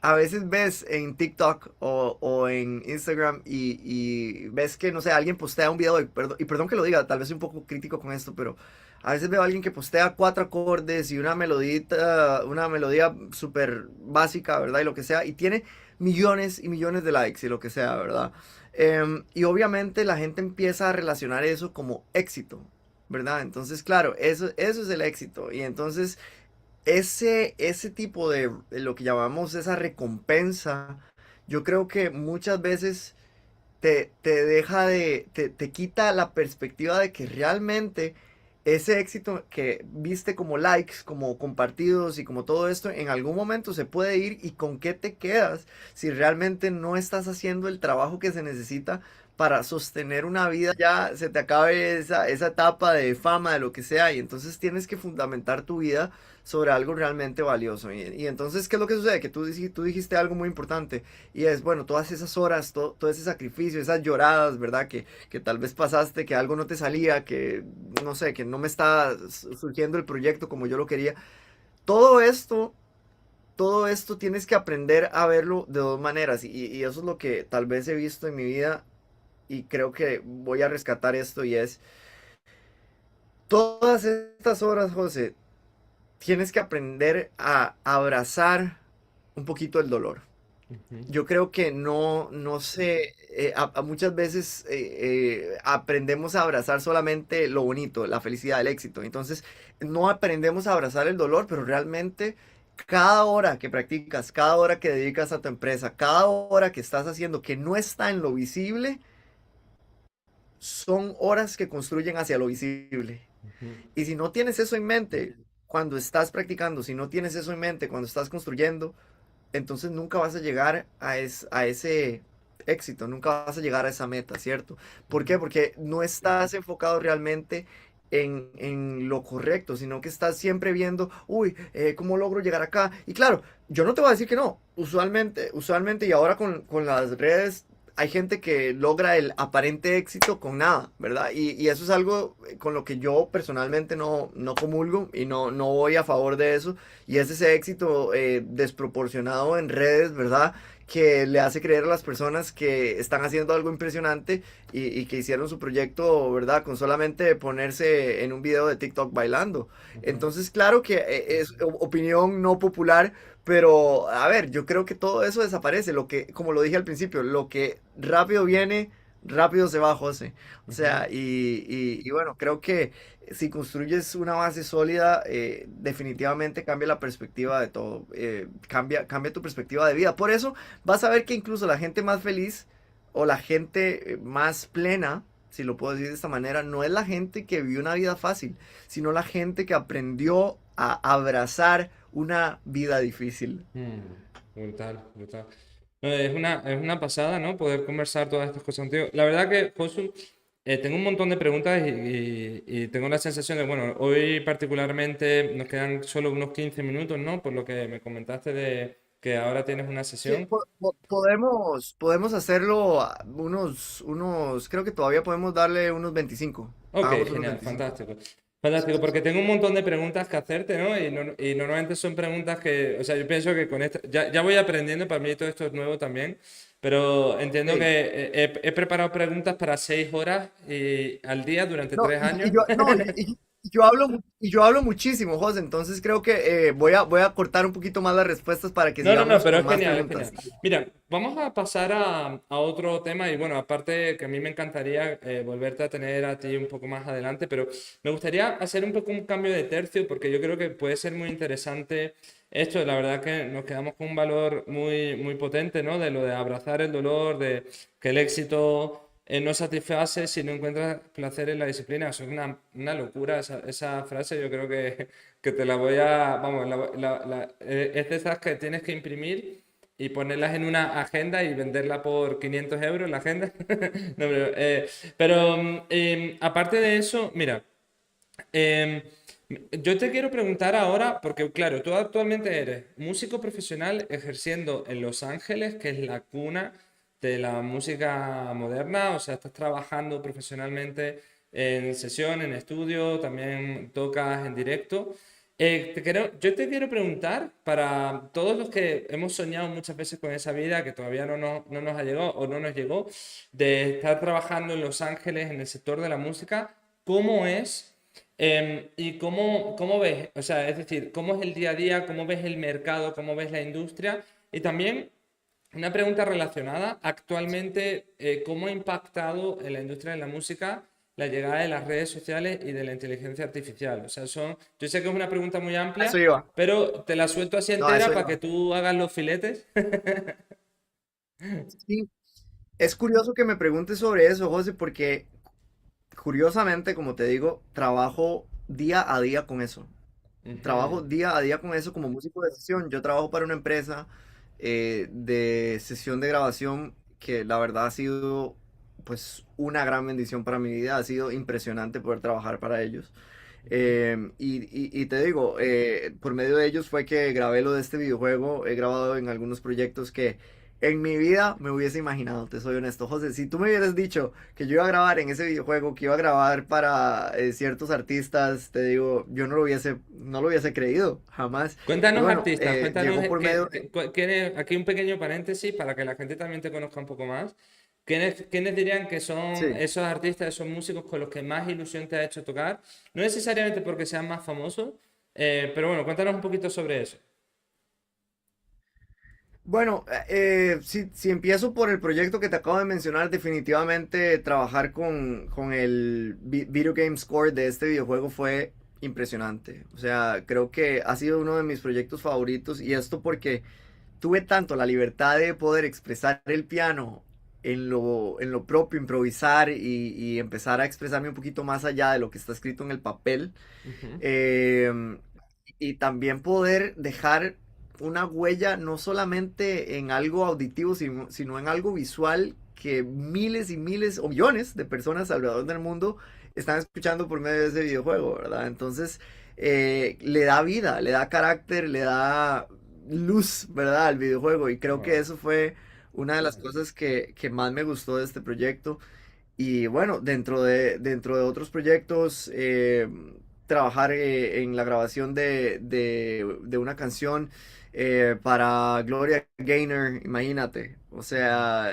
a veces ves en TikTok o en Instagram y ves que, no sé, alguien postea un video, y perdón que lo diga, tal vez soy un poco crítico con esto, pero a veces veo a alguien que postea cuatro acordes y una melodía súper básica, ¿verdad? Y lo que sea, y tiene millones y millones de likes y lo que sea, ¿verdad? Y obviamente la gente empieza a relacionar eso como éxito, ¿verdad? Entonces, claro, eso es el éxito. Y entonces ese tipo de lo que llamamos esa recompensa, yo creo que muchas veces te deja te quita la perspectiva de que realmente ese éxito que viste como likes, como compartidos y como todo esto, en algún momento se puede ir y con qué te quedas si realmente no estás haciendo el trabajo que se necesita para sostener una vida, ya se te acabe esa etapa de fama, de lo que sea, y entonces tienes que fundamentar tu vida sobre algo realmente valioso. Y entonces, ¿qué es lo que sucede? Que tú dijiste algo muy importante y es, bueno, todas esas horas, todo ese sacrificio, esas lloradas, ¿verdad? Que tal vez pasaste, que algo no te salía, que no sé, que no me está surgiendo el proyecto como yo lo quería. Todo esto, todo esto tienes que aprender a verlo de dos maneras y eso es lo que tal vez he visto en mi vida y creo que voy a rescatar esto y es, todas estas horas, José, tienes que aprender a abrazar un poquito el dolor. ujú. Yo creo que no sé, a muchas veces aprendemos a abrazar solamente lo bonito, la felicidad, el éxito. Entonces, no aprendemos a abrazar el dolor, pero realmente cada hora que practicas, cada hora que dedicas a tu empresa, cada hora que estás haciendo que no está en lo visible, son horas que construyen hacia lo visible. Ujú, Y si no tienes eso en mente cuando estás practicando, si no tienes eso en mente cuando estás construyendo, entonces nunca vas a llegar a ese éxito, nunca vas a llegar a esa meta, ¿cierto? ¿Por ujú. qué? Porque no estás enfocado realmente en lo correcto, sino que estás siempre viendo, uy, ¿cómo logro llegar acá? Y claro, yo no te voy a decir que no, usualmente y ahora con las redes hay gente que logra el aparente éxito con nada, ¿verdad? Y eso es algo con lo que yo personalmente no comulgo y no voy a favor de eso. Y es ese éxito desproporcionado en redes, ¿verdad? Que le hace creer a las personas que están haciendo algo impresionante y que hicieron su proyecto, ¿verdad? Con solamente ponerse en un video de TikTok bailando. Ujú. Entonces, claro que es opinión no popular, pero a ver, yo creo que todo eso desaparece. Lo que, como lo dije al principio, lo que rápido viene, rápido se va, José. O Ujú. sea, y bueno, creo que si construyes una base sólida, definitivamente cambia la perspectiva de todo, cambia tu perspectiva de vida. Por eso vas a ver que incluso la gente más feliz o la gente más plena, si lo puedo decir de esta manera, no es la gente que vivió una vida fácil, sino la gente que aprendió a abrazar una vida difícil. Mm, brutal, brutal. No, es una pasada, ¿no? Poder conversar todas estas cosas contigo. La verdad que, Josu, tengo un montón de preguntas y tengo la sensación de, bueno, hoy particularmente nos quedan solo unos 15 minutos, ¿no? Por lo que me comentaste de que ahora tienes una Sí, sesión. podemos hacerlo creo que todavía podemos darle unos 25. Ok, Hagamos unos genial, 25. fantástico. Fantástico, porque tengo un montón de preguntas que hacerte, ¿no? Y normalmente son preguntas que, o sea, yo pienso que con esto, ya voy aprendiendo, para mí todo esto es nuevo también, pero entiendo que Sí. he preparado preguntas para 6 horas al día durante No, 3 años. y yo hablo muchísimo, José, entonces creo que voy a cortar un poquito más las respuestas para que No, sigamos pero con es más genial, es preguntas. genial. Mira, vamos a pasar a otro tema y bueno, aparte que a mí me encantaría volverte a tener a ti un poco más adelante, pero me gustaría hacer un poco un cambio de tercio porque yo creo que puede ser muy interesante esto. La verdad que nos quedamos con un valor muy, muy potente, ¿no? De lo de abrazar el dolor, de que el éxito no satisface si no encuentras placer en la disciplina. Eso es una locura esa frase. Yo creo que te la voy a, vamos, es de esas que tienes que imprimir y ponerlas en una agenda y venderla por 500 euros la agenda. No, aparte de eso, mira, em, yo te quiero preguntar ahora, porque claro, tú actualmente eres músico profesional ejerciendo en Los Ángeles, que es la cuna de la música moderna, o sea, estás trabajando profesionalmente en sesión, en estudio, también tocas en directo. Yo te quiero preguntar, para todos los que hemos soñado muchas veces con esa vida que todavía no nos ha llegado o no nos llegó, de estar trabajando en Los Ángeles en el sector de la música, ¿cómo es? ¿Y cómo ves? O sea, es decir, ¿cómo es el día a día? ¿Cómo ves el mercado? ¿Cómo ves la industria? Y también una pregunta relacionada, actualmente, ¿cómo ha impactado en la industria de la música la llegada de las redes sociales y de la inteligencia artificial? O sea, yo sé que es una pregunta muy A eso amplia, iba. pero te la suelto así No, a entera eso para que iba. tú hagas los filetes. Sí, es curioso que me preguntes sobre eso, José, porque curiosamente, como te digo, trabajo día a día con eso. Trabajo Ujú, día a día con eso como músico de sesión. Yo trabajo para una empresa de sesión de grabación que la verdad ha sido pues una gran bendición para mi vida. Ha sido impresionante poder trabajar para ellos. ujú. Y te digo, por medio de ellos fue que grabé lo de este videojuego. He grabado en algunos proyectos que en mi vida me hubiese imaginado, te soy honesto. José, si tú me hubieras dicho que yo iba a grabar en ese videojuego, que iba a grabar para ciertos artistas, te digo, yo no lo hubiese creído, jamás. Y Cuéntanos bueno, artistas, cuéntanos llegó por medio aquí un pequeño paréntesis para que la gente también te conozca un poco más. ¿Quiénes dirían que son sí. esos artistas, esos músicos con los que más ilusión te ha hecho tocar? No necesariamente porque sean más famosos, pero bueno, cuéntanos un poquito sobre eso. Bueno, si empiezo por el proyecto que te acabo de mencionar, definitivamente trabajar con el video game score de este videojuego fue impresionante. O sea, creo que ha sido uno de mis proyectos favoritos y esto porque tuve tanto la libertad de poder expresar el piano en lo propio, improvisar y empezar a expresarme un poquito más allá de lo que está escrito en el papel. Ujú. Eh, y también poder dejar una huella no solamente en algo auditivo, sino en algo visual que miles y miles o millones de personas alrededor del mundo están escuchando por medio de ese videojuego, ¿verdad? Entonces, le da vida, le da carácter, le da luz, ¿verdad? Al videojuego. Y creo que Wow. eso fue una de las cosas que más me gustó de este proyecto. Y bueno, dentro de otros proyectos, trabajar en la grabación de una canción para Gloria Gaynor, imagínate. O sea,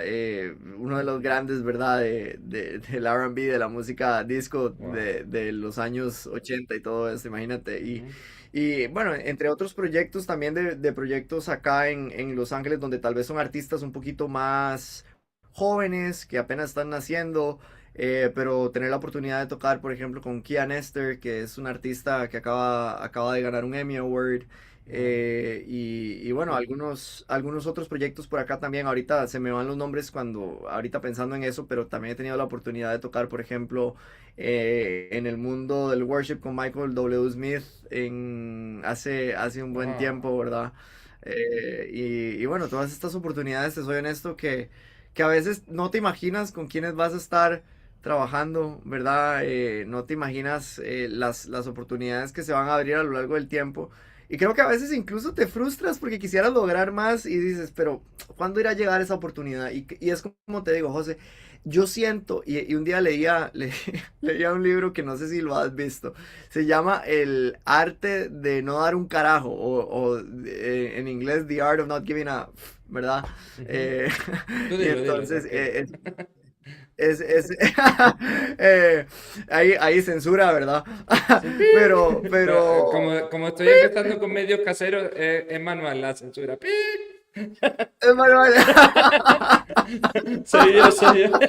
uno de los grandes, ¿verdad? Del R&B, de la música disco Wow. de los años 80 y todo eso, imagínate. Ujú. Y bueno, entre otros proyectos también de proyectos acá en Los Ángeles, donde tal vez son artistas un poquito más jóvenes que apenas están naciendo, pero tener la oportunidad de tocar, por ejemplo, con Kia Nestor, que es un artista que acaba de ganar un Emmy Award, Wow. y bueno, algunos otros proyectos por acá también. Ahorita se me van los nombres ahorita pensando en eso, pero también he tenido la oportunidad de tocar, por ejemplo, en el mundo del worship con Michael W. Smith hace un buen Wow. tiempo, ¿verdad? Y bueno, todas estas oportunidades, te soy honesto, que a veces no te imaginas con quiénes vas a estar trabajando, ¿verdad? No te imaginas las oportunidades que se van a abrir a lo largo del tiempo. Y creo que a veces incluso te frustras porque quisieras lograr más y dices, pero ¿cuándo irá a llegar esa oportunidad? Y es como te digo, José, yo siento, y un día leía un libro que no sé si lo has visto, se llama El arte de no dar un carajo, en inglés The Art of Not Giving a, ¿verdad? Ujú. Eh, Tú y dilo, dilo, entonces tranquilo. es eh, ahí censura, ¿verdad? Sí, pi. No, Pero, como estoy empezando con medios caseros, es manual la censura. Pi. es manual. Soy yo, soy yo.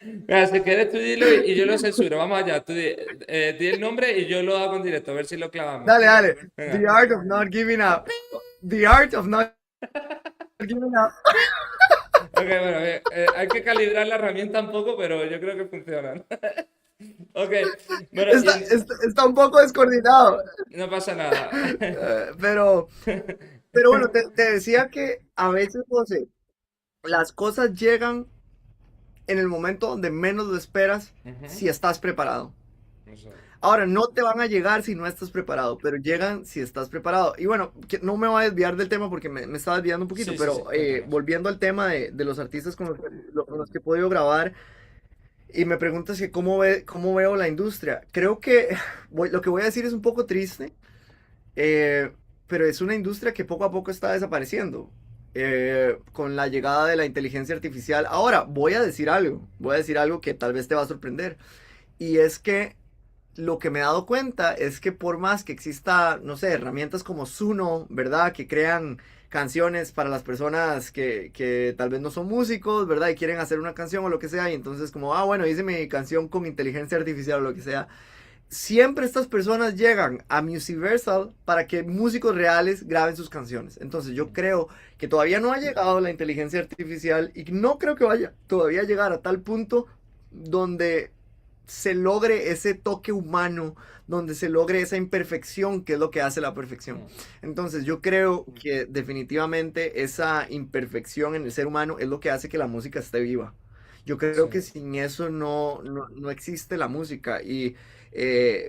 Mira, si quieres tú dilo y yo lo censuro. Vamos allá. Tú di el nombre y yo lo hago en directo, a ver si lo clavamos. Dale, dale. The Venga. Art of Not Giving Up. The Art of Not Giving Up. Ok, bueno, hay que calibrar la herramienta un poco, pero yo creo que funcionan. Ok, bueno, Está un poco descoordinado. no pasa nada. Eh, pero, pero bueno, te decía que a veces, José, las cosas llegan en el momento donde menos lo esperas Ujú. si estás preparado. Eso. Ahora, no te van a llegar si no estás preparado, pero llegan si estás preparado. Y bueno, no me voy a desviar del tema porque me estaba desviando un poquito, Sí, sí, sí, pero cuéntanos. volviendo al tema de los artistas con los que he podido grabar, y me preguntas que cómo veo la industria. Creo que lo que voy a decir es un poco triste, eh, pero es una industria que poco a poco está desapareciendo con la llegada de la inteligencia artificial. Ahora, voy a decir algo que tal vez te va a sorprender. Y es que lo que me he dado cuenta es que por más que exista, no sé, herramientas como Suno, ¿verdad? Que crean canciones para las personas que tal vez no son músicos, ¿verdad? Y quieren hacer una canción o lo que sea. Y entonces como, bueno, hice mi canción con inteligencia artificial o lo que sea. Siempre estas personas llegan a Musiversal para que músicos reales graben sus canciones. Entonces yo creo que todavía no ha llegado la inteligencia artificial y no creo que vaya todavía a llegar a tal punto donde se logre ese toque humano, donde se logre esa imperfección que es lo que hace la perfección. Mm. Entonces yo creo que definitivamente esa imperfección en el ser humano es lo que hace que la música esté viva. Yo creo Sí. que sin eso no existe la música y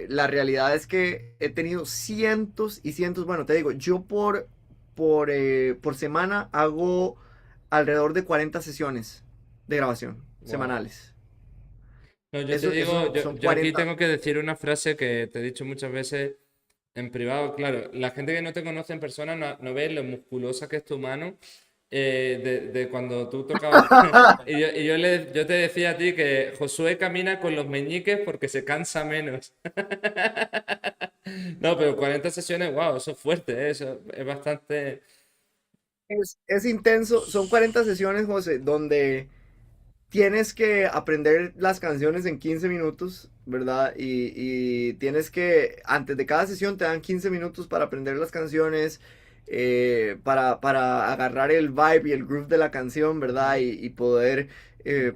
la realidad es que he tenido cientos y cientos, bueno, te digo, yo por semana hago alrededor de 40 sesiones de grabación Wow. semanales. No, yo te digo, Eso son yo aquí 40. tengo que decir una frase que te he dicho muchas veces en privado. Claro, la gente que no te conoce en persona no ve lo musculosa que es tu mano de cuando tú tocabas. Yo te decía a ti que Josué camina con los meñiques porque se cansa menos. No, pero 40 sesiones, wow, eso es fuerte, eso es bastante. Es intenso, son 40 sesiones, José, donde tienes que aprender las canciones en 15 minutos, ¿verdad? Y tienes que, antes de cada sesión te dan 15 minutos para aprender las canciones, para agarrar el vibe y el groove de la canción, ¿verdad? Ujú. Y poder,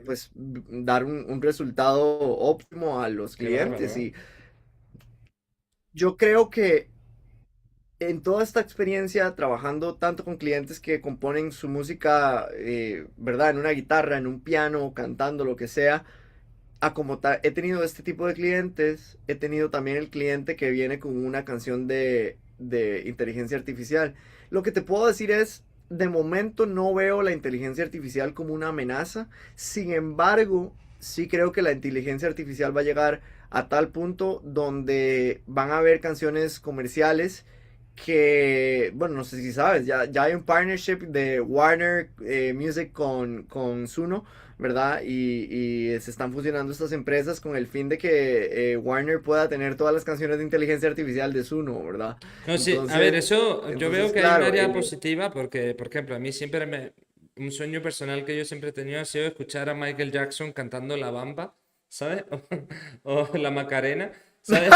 pues, dar un resultado óptimo a los Qué bárbaro, clientes. ¿eh? Y yo creo que en toda esta experiencia trabajando tanto con clientes que componen su música, ¿verdad? En una guitarra, en un piano, cantando, lo que sea, he tenido este tipo de clientes, he tenido también el cliente que viene con una canción de inteligencia artificial. Lo que te puedo decir es, de momento no veo la inteligencia artificial como una amenaza, sin embargo, sí creo que la inteligencia artificial va a llegar a tal punto donde van a haber canciones comerciales que, bueno, no sé si sabes, ya hay un partnership de Warner Music con Suno, ¿verdad? Y se están fusionando estas empresas con el fin de que Warner pueda tener todas las canciones de inteligencia artificial de Suno, ¿verdad? No, sí, a ver, Entonces, eso yo veo entonces que hay un claro, área positiva porque, por ejemplo, a mí siempre un sueño personal que yo siempre he tenido ha sido escuchar a Michael Jackson cantando La Bamba, ¿sabes? O La Macarena, ¿sabes?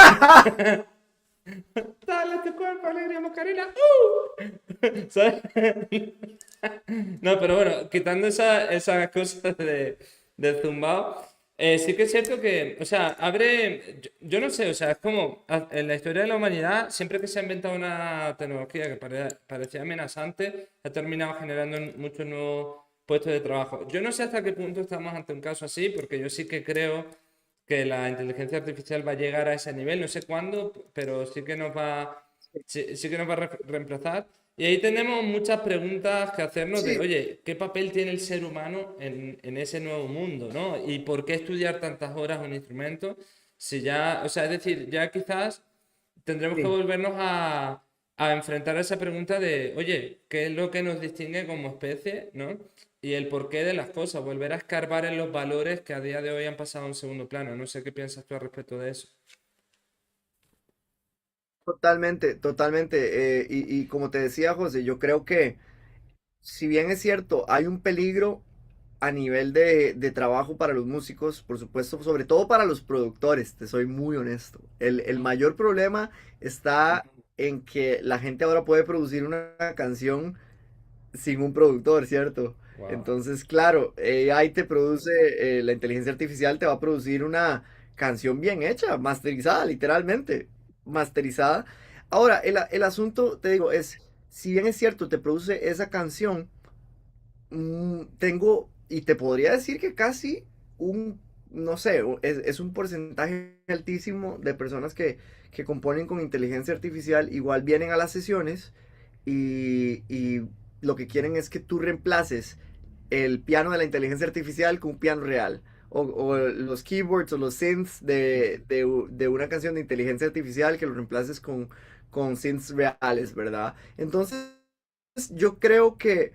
Dale tu cuerpo, alegría, Macarena. ¿Sabes? No, pero bueno, quitando esa cosa del zumbao, sí que es cierto que, o sea, yo no sé, o sea, es como en la historia de la humanidad, siempre que se ha inventado una tecnología que parecía amenazante, ha terminado generando muchos nuevos puestos de trabajo. Yo no sé hasta qué punto estamos ante un caso así, porque yo sí que creo que la inteligencia artificial va a llegar a ese nivel, no sé cuándo, pero sí que nos va a reemplazar. Y ahí tenemos muchas preguntas que hacernos de, sí, oye, ¿qué papel tiene el ser humano en ese nuevo mundo, ¿no? ¿Y por qué estudiar tantas horas un instrumento? Si ya, o sea, es decir, ya quizás tendremos que sí. volvernos a enfrentar a esa pregunta de, oye, ¿qué es lo que nos distingue como especie, ¿no? Y el porqué de las cosas, volver a escarbar en los valores que a día de hoy han pasado a un segundo plano. No sé qué piensas tú al respecto de eso. Totalmente, totalmente. Y como te decía, José, yo creo que si bien es cierto, hay un peligro a nivel de trabajo para los músicos, por supuesto, sobre todo para los productores, te soy muy honesto. El mayor problema está en que la gente ahora puede producir una canción sin un productor, ¿cierto? Wow. Entonces, claro, AI te produce, la inteligencia artificial te va a producir una canción bien hecha, masterizada, literalmente, masterizada. Ahora, el asunto, te digo, es, si bien es cierto, te produce esa canción, tengo, y te podría decir que casi un, no sé, es un porcentaje altísimo de personas que componen con inteligencia artificial, igual vienen a las sesiones y lo que quieren es que tú reemplaces el piano de la inteligencia artificial con un piano real. O los keyboards o los synths de una canción de inteligencia artificial que lo reemplaces con synths reales, ¿verdad? Entonces, yo creo que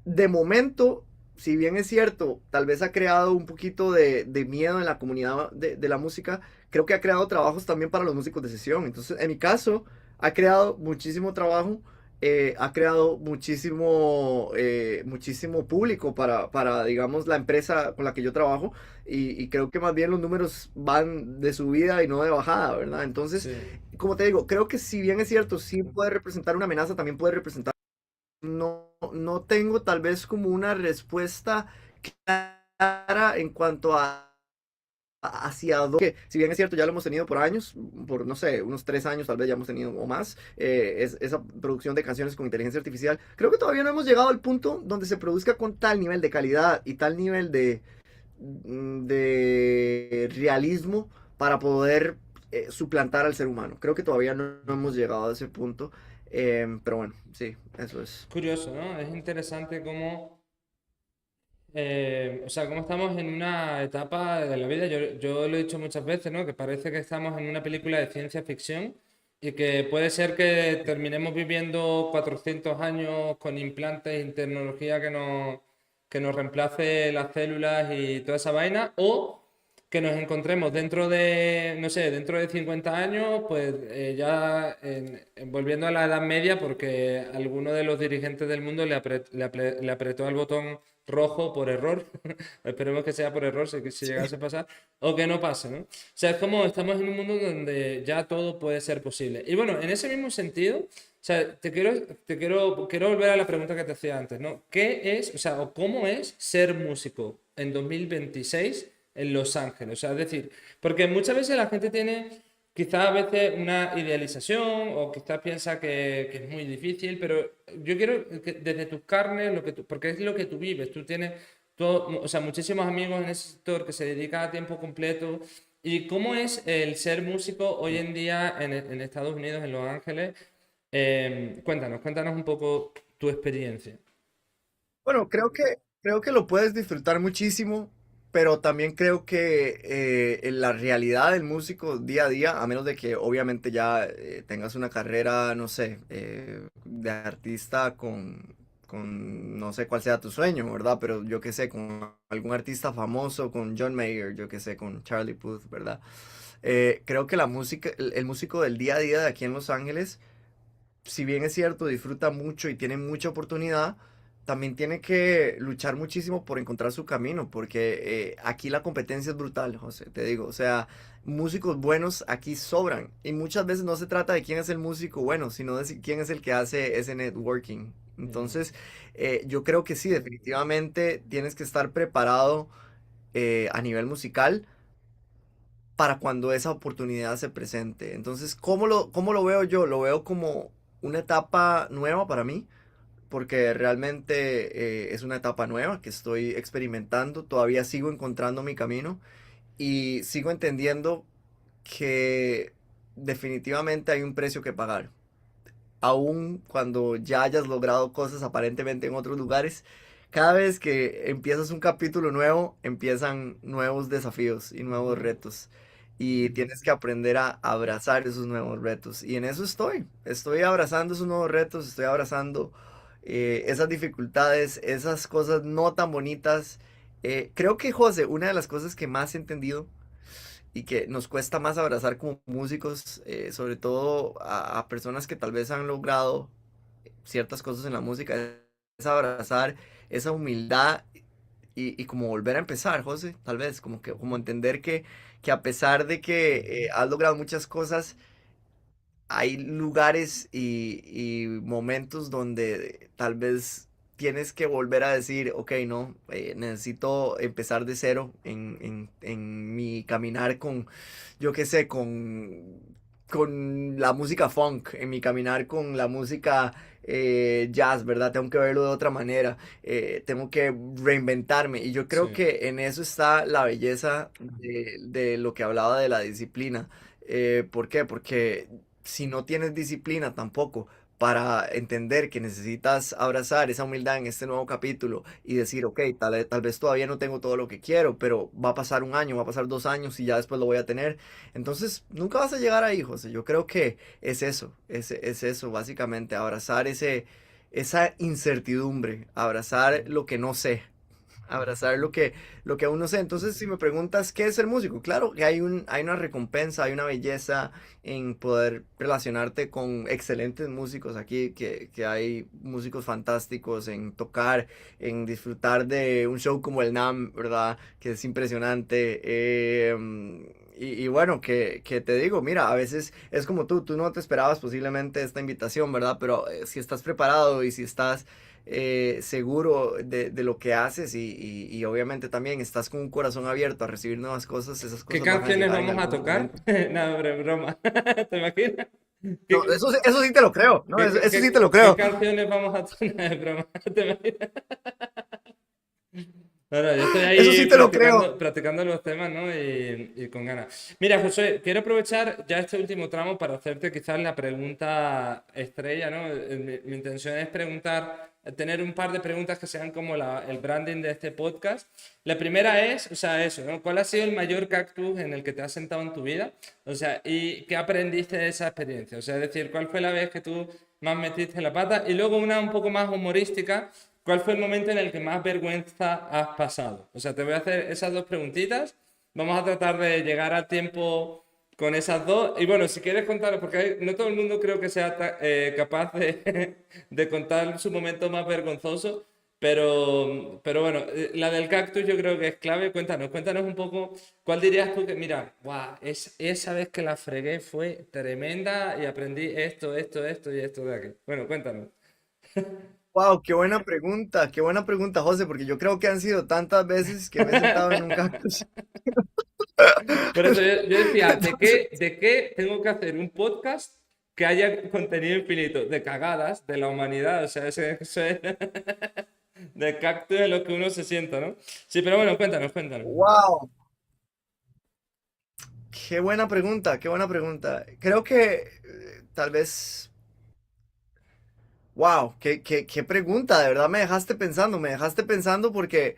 de momento, si bien es cierto, tal vez ha creado un poquito de miedo en la comunidad de la música, creo que ha creado trabajos también para los músicos de sesión. Entonces, en mi caso, ha creado muchísimo trabajo, ha creado muchísimo público digamos, la empresa con la que yo trabajo y creo que más bien los números van de subida y no de bajada, ¿verdad? Entonces, Sí. como te digo, creo que si bien es cierto, sí puede representar una amenaza, también puede representar no tengo tal vez como una respuesta clara en cuanto hacia dónde, que si bien es cierto, ya lo hemos tenido por años, por no sé, unos 3 años tal vez ya hemos tenido o más, esa producción de canciones con inteligencia artificial, creo que todavía no hemos llegado al punto donde se produzca con tal nivel de calidad y tal nivel de realismo para poder suplantar al ser humano. Creo que todavía no hemos llegado a ese punto, pero bueno, sí, eso es. Curioso, ¿no? Es interesante cómo, o sea, cómo estamos en una etapa de la vida. Yo lo he dicho muchas veces, ¿no? Que parece que estamos en una película de ciencia ficción y que puede ser que terminemos viviendo 400 años con implantes y tecnología que nos reemplace las células y toda esa vaina, o que nos encontremos dentro de, no sé, dentro de 50 años, pues ya volviendo a la Edad Media, porque alguno de los dirigentes del mundo le apretó al botón rojo por error. Esperemos que sea por error si llegase a pasar, o que no pase, ¿no? O sea, es como estamos en un mundo donde ya todo puede ser posible. Y bueno, en ese mismo sentido, o sea, quiero volver a la pregunta que te hacía antes, ¿no? ¿Qué es, o sea, o cómo es ser músico en 2026 en Los Ángeles? O sea, es decir, porque muchas veces la gente tiene quizás a veces una idealización o quizás piensa que es muy difícil, pero yo quiero que desde tus carnes, porque es lo que tú vives, tú tienes todo, o sea, muchísimos amigos en ese sector que se dedican a tiempo completo. ¿Y cómo es el ser músico hoy en día en Estados Unidos, en Los Ángeles? Cuéntanos un poco tu experiencia. Bueno, creo que lo puedes disfrutar muchísimo, pero también creo que en la realidad del músico día a día, a menos de que obviamente ya tengas una carrera, no sé, de artista no sé cuál sea tu sueño, ¿verdad? Pero yo qué sé, con algún artista famoso, con John Mayer, yo qué sé, con Charlie Puth, ¿verdad? Creo que la música, el músico del día a día de aquí en Los Ángeles, si bien es cierto, disfruta mucho y tiene mucha oportunidad, también tiene que luchar muchísimo por encontrar su camino, porque aquí la competencia es brutal, José, te digo, o sea, músicos buenos aquí sobran y muchas veces no se trata de quién es el músico bueno, sino de quién es el que hace ese networking. Ujú. Entonces, yo creo que sí, definitivamente tienes que estar preparado a nivel musical para cuando esa oportunidad se presente. Entonces, cómo lo veo yo? Lo veo como una etapa nueva para mí, porque realmente es una etapa nueva que estoy experimentando, todavía sigo encontrando mi camino y sigo entendiendo que definitivamente hay un precio que pagar. Aun cuando ya hayas logrado cosas aparentemente en otros lugares, cada vez que empiezas un capítulo nuevo, empiezan nuevos desafíos y nuevos Ujú. retos. Y tienes que aprender a abrazar esos nuevos retos. Y en eso estoy. Estoy abrazando esos nuevos retos, estoy abrazando esas dificultades, esas cosas no tan bonitas. Creo que, José, una de las cosas que más he entendido y que nos cuesta más abrazar como músicos, sobre todo a personas que tal vez han logrado ciertas cosas en la música, es abrazar esa humildad y como volver a empezar, José, tal vez, como que como entender que a pesar de que has logrado muchas cosas, hay lugares y momentos donde tal vez tienes que volver a decir, ok, no, necesito empezar de cero en mi caminar con, yo qué sé, con la música funk, en mi caminar con la música jazz, ¿verdad? Tengo que verlo de otra manera, tengo que reinventarme y yo creo Sí. que en eso está la belleza de lo que hablaba de la disciplina. ¿Por qué? Porque si no tienes disciplina tampoco para entender que necesitas abrazar esa humildad en este nuevo capítulo y decir, ok, tal vez todavía no tengo todo lo que quiero, pero va a pasar un año, va a pasar 2 años y ya después lo voy a tener. Entonces, nunca vas a llegar ahí, José. Yo creo que es eso, es eso, básicamente, abrazar esa incertidumbre, abrazar lo que no sé, abrazar lo que aún no sé. Entonces, si me preguntas qué es ser músico, claro que hay una recompensa, hay una belleza en poder relacionarte con excelentes músicos aquí, que hay músicos fantásticos en tocar, en disfrutar de un show como el NAM, ¿verdad? Que es impresionante. Y bueno, que te digo, mira, a veces es como tú no te esperabas posiblemente esta invitación, ¿verdad? Pero si estás preparado y si estás seguro de lo que haces y obviamente también estás con un corazón abierto a recibir nuevas cosas, esas ¿Qué cosas van a canciones llegar en vamos a algún tocar? momento. No, broma. ¿Te imaginas? No, ¿Qué, eso sí te lo creo, ¿no? Eso sí te lo qué creo. canciones vamos a tocar? Broma. ¿Te imaginas? No, no, yo estoy Eso sí ahí te lo creo. practicando los temas, ¿no? Y con ganas. Mira, José, quiero aprovechar ya este último tramo para hacerte quizás la pregunta estrella, ¿no? Mi intención es tener un par de preguntas que sean como el branding de este podcast. La primera es, o sea, eso, ¿no? ¿Cuál ha sido el mayor cactus en el que te has sentado en tu vida? O sea, ¿y qué aprendiste de esa experiencia? O sea, es decir, ¿cuál fue la vez que tú más metiste la pata? Y luego una un poco más humorística. ¿Cuál fue el momento en el que más vergüenza has pasado? O sea, te voy a hacer esas dos preguntitas vamos a tratar de llegar a tiempo con esas dos. Y bueno, si quieres contar, porque no todo el mundo creo que sea capaz de, de contar su momento más vergonzoso, pero bueno, la del cactus yo creo que es clave. Cuéntanos un poco, ¿cuál dirías tú que, mira, guau, esa vez que la fregué fue tremenda y aprendí esto y esto de aquí? Bueno, cuéntanos. Wow, qué buena pregunta, José, porque yo creo que han sido tantas veces que me he sentado en un cactus. Por eso yo decía, Entonces, ¿de qué tengo que hacer un podcast que haya contenido infinito? De cagadas de la humanidad, o sea, eso es de cactus en lo que uno se sienta, ¿no? Sí, pero bueno, cuéntanos. wow, qué buena pregunta, qué buena pregunta. Creo que tal vez, wow, qué pregunta, de verdad me dejaste pensando porque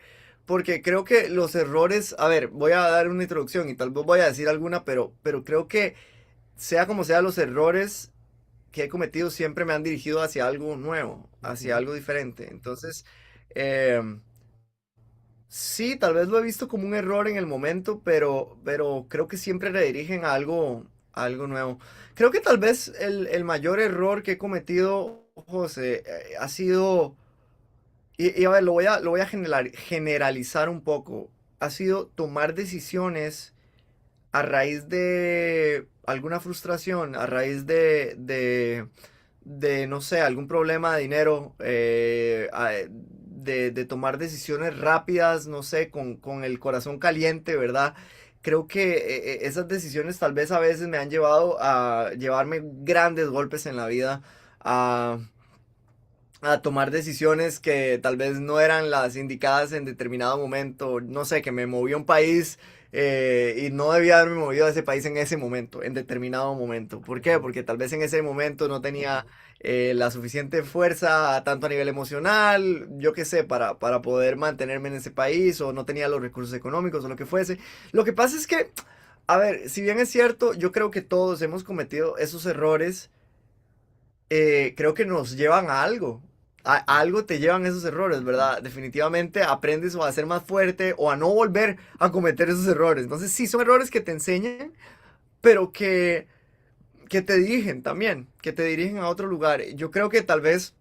creo que los errores, a ver, voy a dar una introducción y tal vez voy a decir alguna, pero creo que sea como sea, los errores que he cometido siempre me han dirigido hacia algo nuevo, hacia Ujú, algo diferente. Entonces, eh, sí, tal vez lo he visto como un error en el momento, pero creo que siempre redirigen a algo nuevo. Creo que tal vez el mayor error que he cometido, José, ha sido, y a ver, lo voy a generalizar un poco, ha sido tomar decisiones a raíz de alguna frustración, a raíz de, no sé, algún problema de dinero, de tomar decisiones rápidas, no sé, con el corazón caliente, ¿verdad? Creo que esas decisiones tal vez a veces me han llevado a llevarme grandes golpes en la vida, a tomar decisiones que tal vez no eran las indicadas en determinado momento. No sé, que me moví a un país y no debía haberme movido a ese país en ese momento, en determinado momento. ¿Por qué? ujú. Porque tal vez en ese momento no tenía la suficiente fuerza, tanto a nivel emocional, yo qué sé, para poder mantenerme en ese país o no tenía los recursos económicos o lo que fuese. Lo que pasa es que, a ver, si bien es cierto, yo creo que todos hemos cometido esos errores, creo que nos llevan a algo. A algo te llevan esos errores, ¿verdad? Definitivamente aprendes o a ser más fuerte o a no volver a cometer esos errores. Entonces sí, son errores que te enseñan, pero que te dirigen también, que te dirigen a otro lugar. Yo creo que tal vez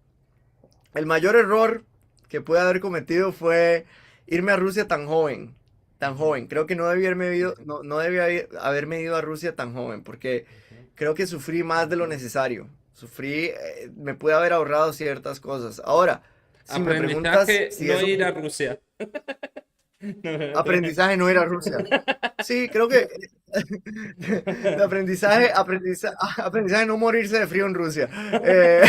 el mayor error que pude haber cometido fue irme a Rusia tan joven. Tan Ujú, joven. Creo que no debía haberme ido, no debía haberme ido a Rusia tan joven, porque ujú. creo que sufrí más de lo necesario. Sufrí, me pude haber ahorrado ciertas cosas. Ahora, si me preguntas Aprendizaje, si no eso ir a fue Rusia. aprendizaje, no ir a Rusia. Sí, creo que de aprendizaje no morirse de frío en Rusia. Eh,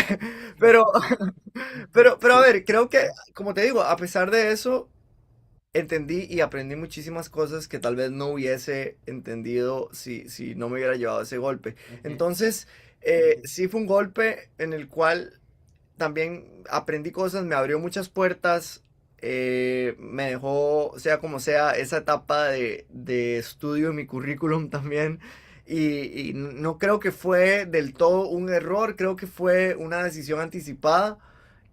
pero, pero a ver, creo que, como te digo, a pesar de eso, entendí y aprendí muchísimas cosas que tal vez no hubiese entendido si no me hubiera llevado ese golpe. Ujú. Entonces, sí fue un golpe en el cual también aprendí cosas, me abrió muchas puertas, me dejó, sea como sea, esa etapa de estudio en mi currículum también. Y no creo que fue del todo un error, creo que fue una decisión anticipada.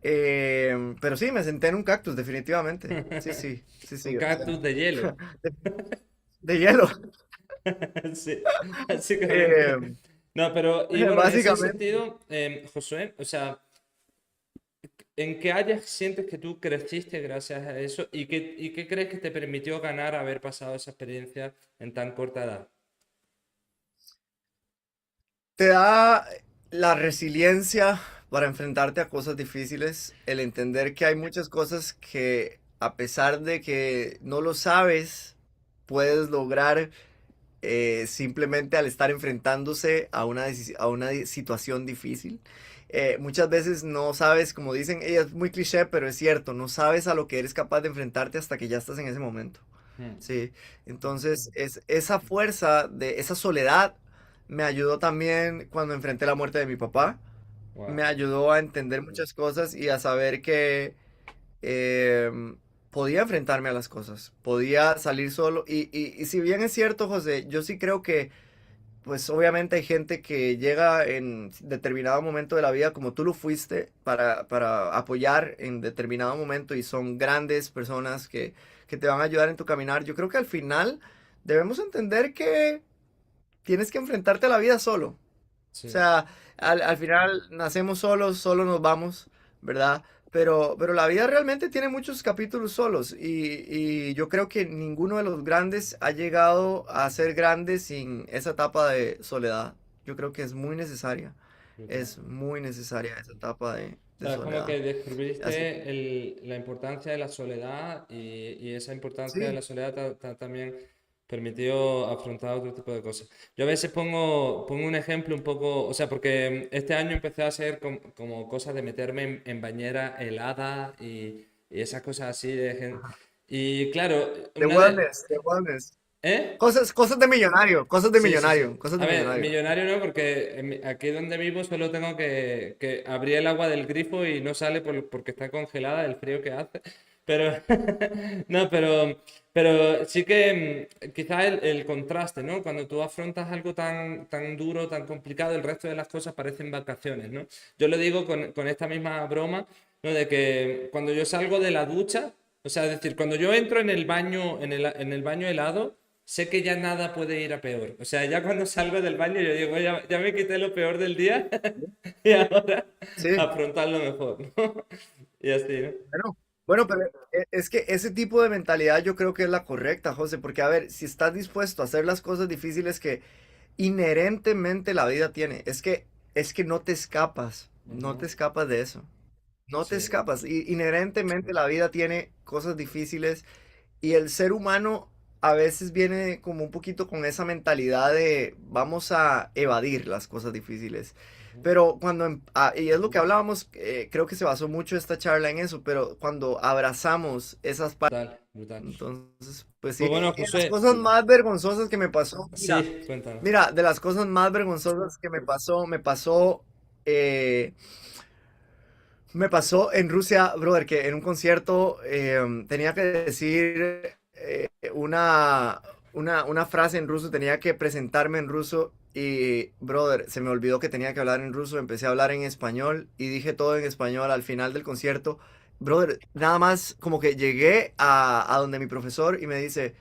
Pero sí, me senté en un cactus, definitivamente. Sí, sí, sí, Un sí. O sea, cactus de hielo. de hielo. Sí, básicamente. Eh, No, pero, y bueno, en ese básicamente. sentido, Josué, o sea, ¿en qué áreas sientes que tú creciste gracias a eso y qué crees que te permitió ganar haber pasado esa experiencia en tan corta edad? Te da la resiliencia para enfrentarte a cosas difíciles, el entender que hay muchas cosas que a pesar de que no lo sabes, puedes lograr simplemente al estar enfrentándose a a una situación difícil. Muchas veces no sabes, como dicen, es muy cliché, pero es cierto, no sabes a lo que eres capaz de enfrentarte hasta que ya estás en ese momento. Mm, Sí, entonces esa fuerza de esa soledad me ayudó también cuando enfrenté la muerte de mi papá. wow. Me ayudó a entender muchas cosas y a saber que podía enfrentarme a las cosas, podía salir solo. Y si bien es cierto, José, yo sí creo que, pues obviamente hay gente que llega en determinado momento de la vida, como tú lo fuiste, para apoyar en determinado momento y son grandes personas que te van a ayudar en tu caminar. Yo creo que al final debemos entender que tienes que enfrentarte a la vida solo. O Sí, sea, al final nacemos solos, solo nos vamos, ¿verdad? Pero la vida realmente tiene muchos capítulos solos y yo creo que ninguno de los grandes ha llegado a ser grande sin esa etapa de soledad. Yo creo que brutal. es muy necesaria esa etapa O de sea, es como soledad. que Así, descubriste la importancia de la soledad y esa importancia de la sí, soledad te ha también permitido afrontar otro tipo de cosas. Yo a veces pongo un ejemplo un poco, o sea, porque este año empecé a hacer como cosas de meterme en bañera helada y esas cosas así de gente. Y claro, de una de... wellness, de wellness. ¿Eh? Cosas de millonario, cosas de Sí, sí, sí. millonario, cosas A de ver, millonario. millonario no, porque aquí donde vivo solo tengo que abrir el agua del grifo y no sale porque está congelada el frío que hace. Pero, no, pero sí que quizás el contraste, ¿no? Cuando tú afrontas algo tan duro, tan complicado, el resto de las cosas parecen vacaciones, ¿no? Yo lo digo con esta misma broma, ¿no? De que cuando yo salgo de la ducha, o sea, es decir, cuando yo entro en el baño, en el baño helado, sé que ya nada puede ir a peor. O sea, ya cuando salgo del baño yo digo, ya me quité lo peor del día y ahora Sí. afrontarlo mejor, ¿no? Y así, ¿no? Bueno, bueno, pero es que ese tipo de mentalidad yo creo que es la correcta, José, porque a ver, si estás dispuesto a hacer las cosas difíciles que inherentemente la vida tiene, es que no te escapas, no te Ujú. escapas de eso, no te Sí, escapas, inherentemente la vida tiene cosas difíciles y el ser humano a veces viene como un poquito con esa mentalidad de vamos a evadir las cosas difíciles. ujú. Pero y es lo que hablábamos, creo que se basó mucho esta charla en eso, pero cuando abrazamos esas partes, Brutal, brutal. entonces, pues sí, Pues bueno, y de las José, cosas más vergonzosas que me pasó, sí, cuéntanos. mira, de las cosas más vergonzosas que me pasó, eh, me pasó en Rusia, brother, que en un concierto tenía que decir una frase en ruso, tenía que presentarme en ruso y, brother, se me olvidó que tenía que hablar en ruso, empecé a hablar en español y dije todo en español al final del concierto. Brother, nada más como que llegué a donde mi profesor y me dice,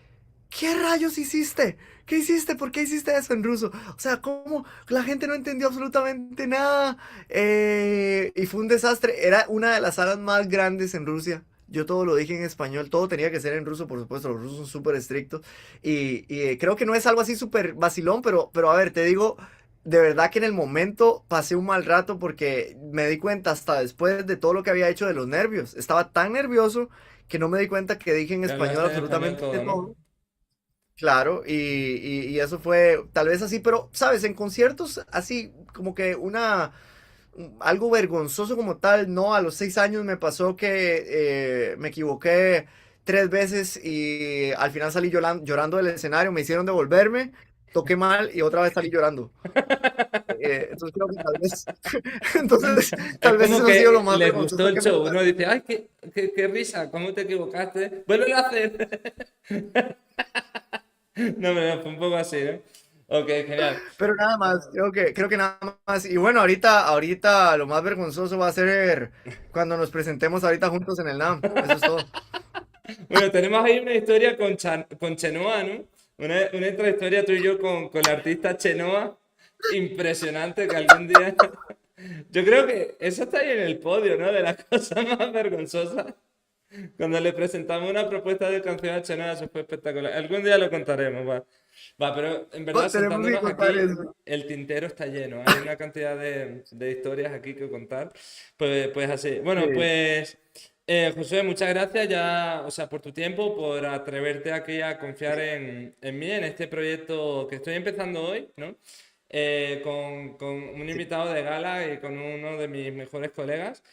¿qué rayos hiciste? ¿Qué hiciste? ¿Por qué hiciste eso en ruso? O sea, ¿cómo? La gente no entendió absolutamente nada. Y fue un desastre. Era una de las salas más grandes en Rusia. Yo todo lo dije en español, todo tenía que ser en ruso, por supuesto, los rusos son súper estrictos. Creo que no es algo así súper vacilón, pero a ver, te digo, de verdad que en el momento pasé un mal rato porque me di cuenta hasta después de todo lo que había hecho de los nervios. Estaba tan nervioso que no me di cuenta que dije en Que español hablaste en español absolutamente todo, ¿no? todo. Claro, y eso fue tal vez así, pero, ¿sabes? En conciertos así, como que algo vergonzoso como tal, no, a los 6 años me pasó que me equivoqué 3 veces y al final salí llorando del escenario, me hicieron devolverme, toqué mal y otra vez salí llorando. Entonces creo que tal vez, entonces Es tal vez como eso ha sido lo que más les gustó vergonzoso el que me show. pasó. Uno dice, ay, qué risa, ¿cómo te equivocaste? Vuélvelo a hacer. No, no, fue un poco así, ¿no? Ok, genial. Pero nada más, creo que nada más. Y bueno, ahorita lo más vergonzoso va a ser cuando nos presentemos ahorita juntos en el NAM. Eso es todo. Bueno, tenemos ahí una historia con Chenoa, ¿no? Una historia tú y yo con la artista Chenoa. Impresionante que algún día... Yo creo que eso está ahí en el podio, ¿no? De las cosas más vergonzosas. Cuando le presentamos una propuesta de canción a Chenoa, eso fue espectacular. Algún día lo contaremos, va. Va, pero en verdad, Tenemos que sentándonos contar aquí, eso. el tintero está lleno. Hay una cantidad de historias aquí que contar. Pues así. Bueno, Sí. pues, José, muchas gracias ya, o sea, por tu tiempo, por atreverte aquí a confiar en mí, en este proyecto que estoy empezando hoy, ¿no? Con un Sí. invitado de gala y con uno de mis mejores colegas.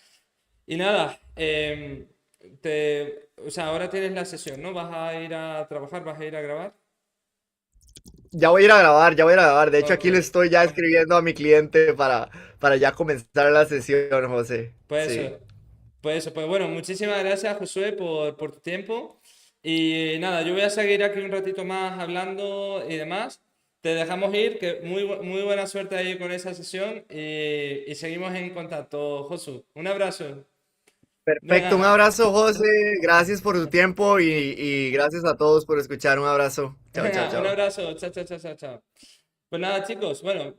Y nada, o sea, ahora tienes la sesión, ¿no? ¿Vas a ir a trabajar? ¿Vas a ir a grabar? Ya voy a ir a grabar, ya voy a ir a grabar. De hecho, Ok. aquí le estoy ya escribiendo a mi cliente para ya comenzar la sesión, José. Pues Sí. eso, pues bueno, muchísimas gracias, Josué, por tu tiempo. Y nada, yo voy a seguir aquí un ratito más hablando y demás. Te dejamos ir, que muy buena suerte ahí con esa sesión y seguimos en contacto, Josu. Un abrazo. Perfecto, un Venga, abrazo, José. Gracias por tu tiempo y gracias a todos por escuchar. Un abrazo. Chao, chao, venga, un chao. abrazo. Chao, chao, chao, chao, chao. Pues nada, chicos, bueno,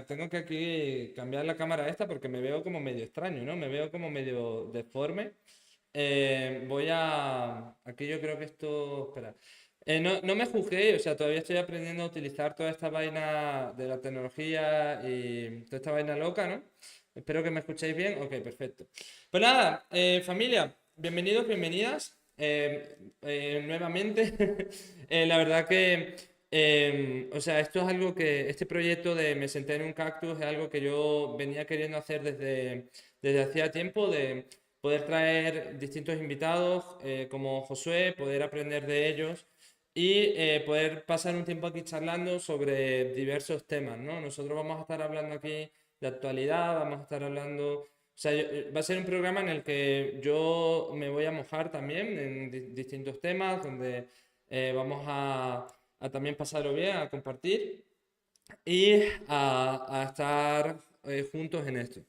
tengo que aquí cambiar la cámara esta porque me veo como medio extraño, ¿no? Me veo como medio deforme. Aquí yo creo que esto, espera. No me juzgué, o sea, todavía estoy aprendiendo a utilizar toda esta vaina de la tecnología y toda esta vaina loca, ¿no? Espero que me escuchéis bien. Ok, perfecto. Pues nada, familia, bienvenidos, bienvenidas. Nuevamente, la verdad que, o sea, esto es algo que, este proyecto de Me senté en un cactus es algo que yo venía queriendo hacer desde hacía tiempo, de poder traer distintos invitados como Josué, poder aprender de ellos y poder pasar un tiempo aquí charlando sobre diversos temas, ¿no? Nosotros vamos a estar hablando aquí de actualidad, vamos a estar hablando, o sea, va a ser un programa en el que yo me voy a mojar también en distintos temas, donde vamos a también pasarlo bien, a compartir y a estar juntos en esto.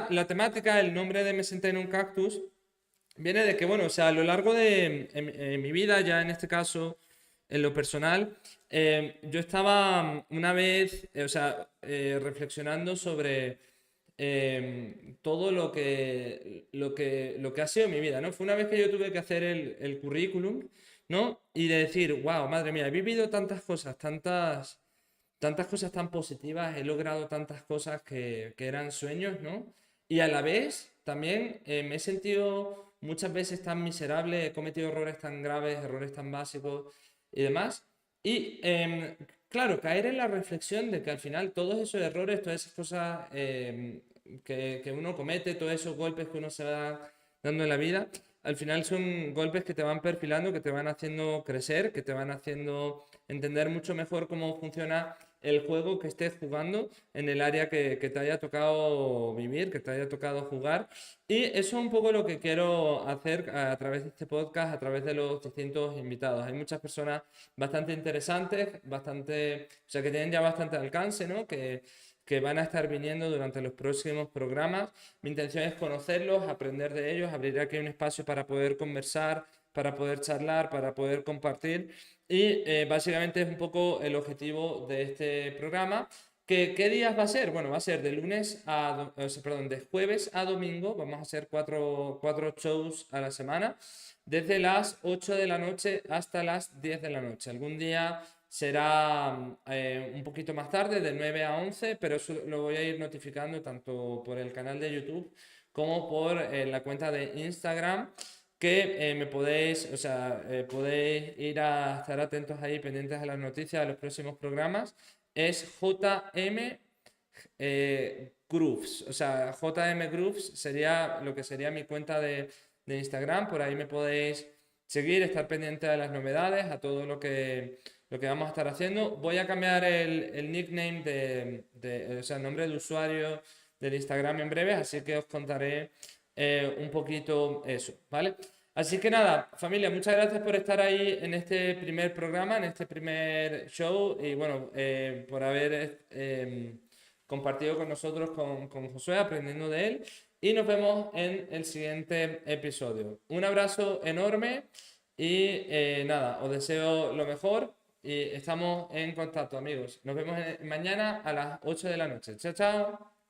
La temática, el nombre de Me senté en un cactus, viene de que, bueno, o sea, a lo largo de en mi vida, ya en este caso, en lo personal, yo estaba una vez, o sea, reflexionando sobre todo lo que ha sido mi vida, ¿no? Fue una vez que yo tuve que hacer el currículum, ¿no? Y de decir, wow, madre mía, he vivido tantas cosas, tantas cosas tan positivas, he logrado tantas cosas que eran sueños, ¿no? Y a la vez también me he sentido muchas veces tan miserable, he cometido errores tan graves, errores tan básicos y demás. Y claro, caer en la reflexión de que al final todos esos errores, todas esas cosas que uno comete, todos esos golpes que uno se va dando en la vida, al final son golpes que te van perfilando, que te van haciendo crecer, que te van haciendo entender mucho mejor cómo funciona el juego que estés jugando en el área que te haya tocado vivir, que te haya tocado jugar. Y eso es un poco lo que quiero hacer a través de este podcast, a través de los distintos invitados. Hay muchas personas bastante interesantes, o sea, que tienen ya bastante alcance, ¿no? Que van a estar viniendo durante los próximos programas. Mi intención es conocerlos, aprender de ellos, abrir aquí un espacio para poder conversar, para poder charlar, para poder compartir. Y básicamente es un poco el objetivo de este programa. ¿Qué días va a ser? Bueno, va a ser de lunes o sea, perdón, de jueves a domingo. Vamos a hacer cuatro shows a la semana, desde las 8 de la noche hasta las 10 de la noche. Algún día será un poquito más tarde, de 9 a 11, pero eso lo voy a ir notificando tanto por el canal de YouTube como por la cuenta de Instagram, que me podéis, o sea, podéis ir a estar atentos ahí, pendientes de las noticias de los próximos programas. Es JM Grooves, o sea, JM Grooves sería lo que sería mi cuenta de Instagram. Por ahí me podéis seguir, estar pendiente de las novedades, a todo lo que vamos a estar haciendo. Voy a cambiar el nickname o sea, el nombre de usuario del Instagram en breve, así que os contaré un poquito eso, ¿vale? Así que nada, familia, muchas gracias por estar ahí en este primer programa, en este primer show y bueno, por haber compartido con nosotros, con Josué, aprendiendo de él. Y nos vemos en el siguiente episodio. Un abrazo enorme y nada, os deseo lo mejor y estamos en contacto, amigos. Nos vemos mañana a las 8 de la noche. Chao, chao.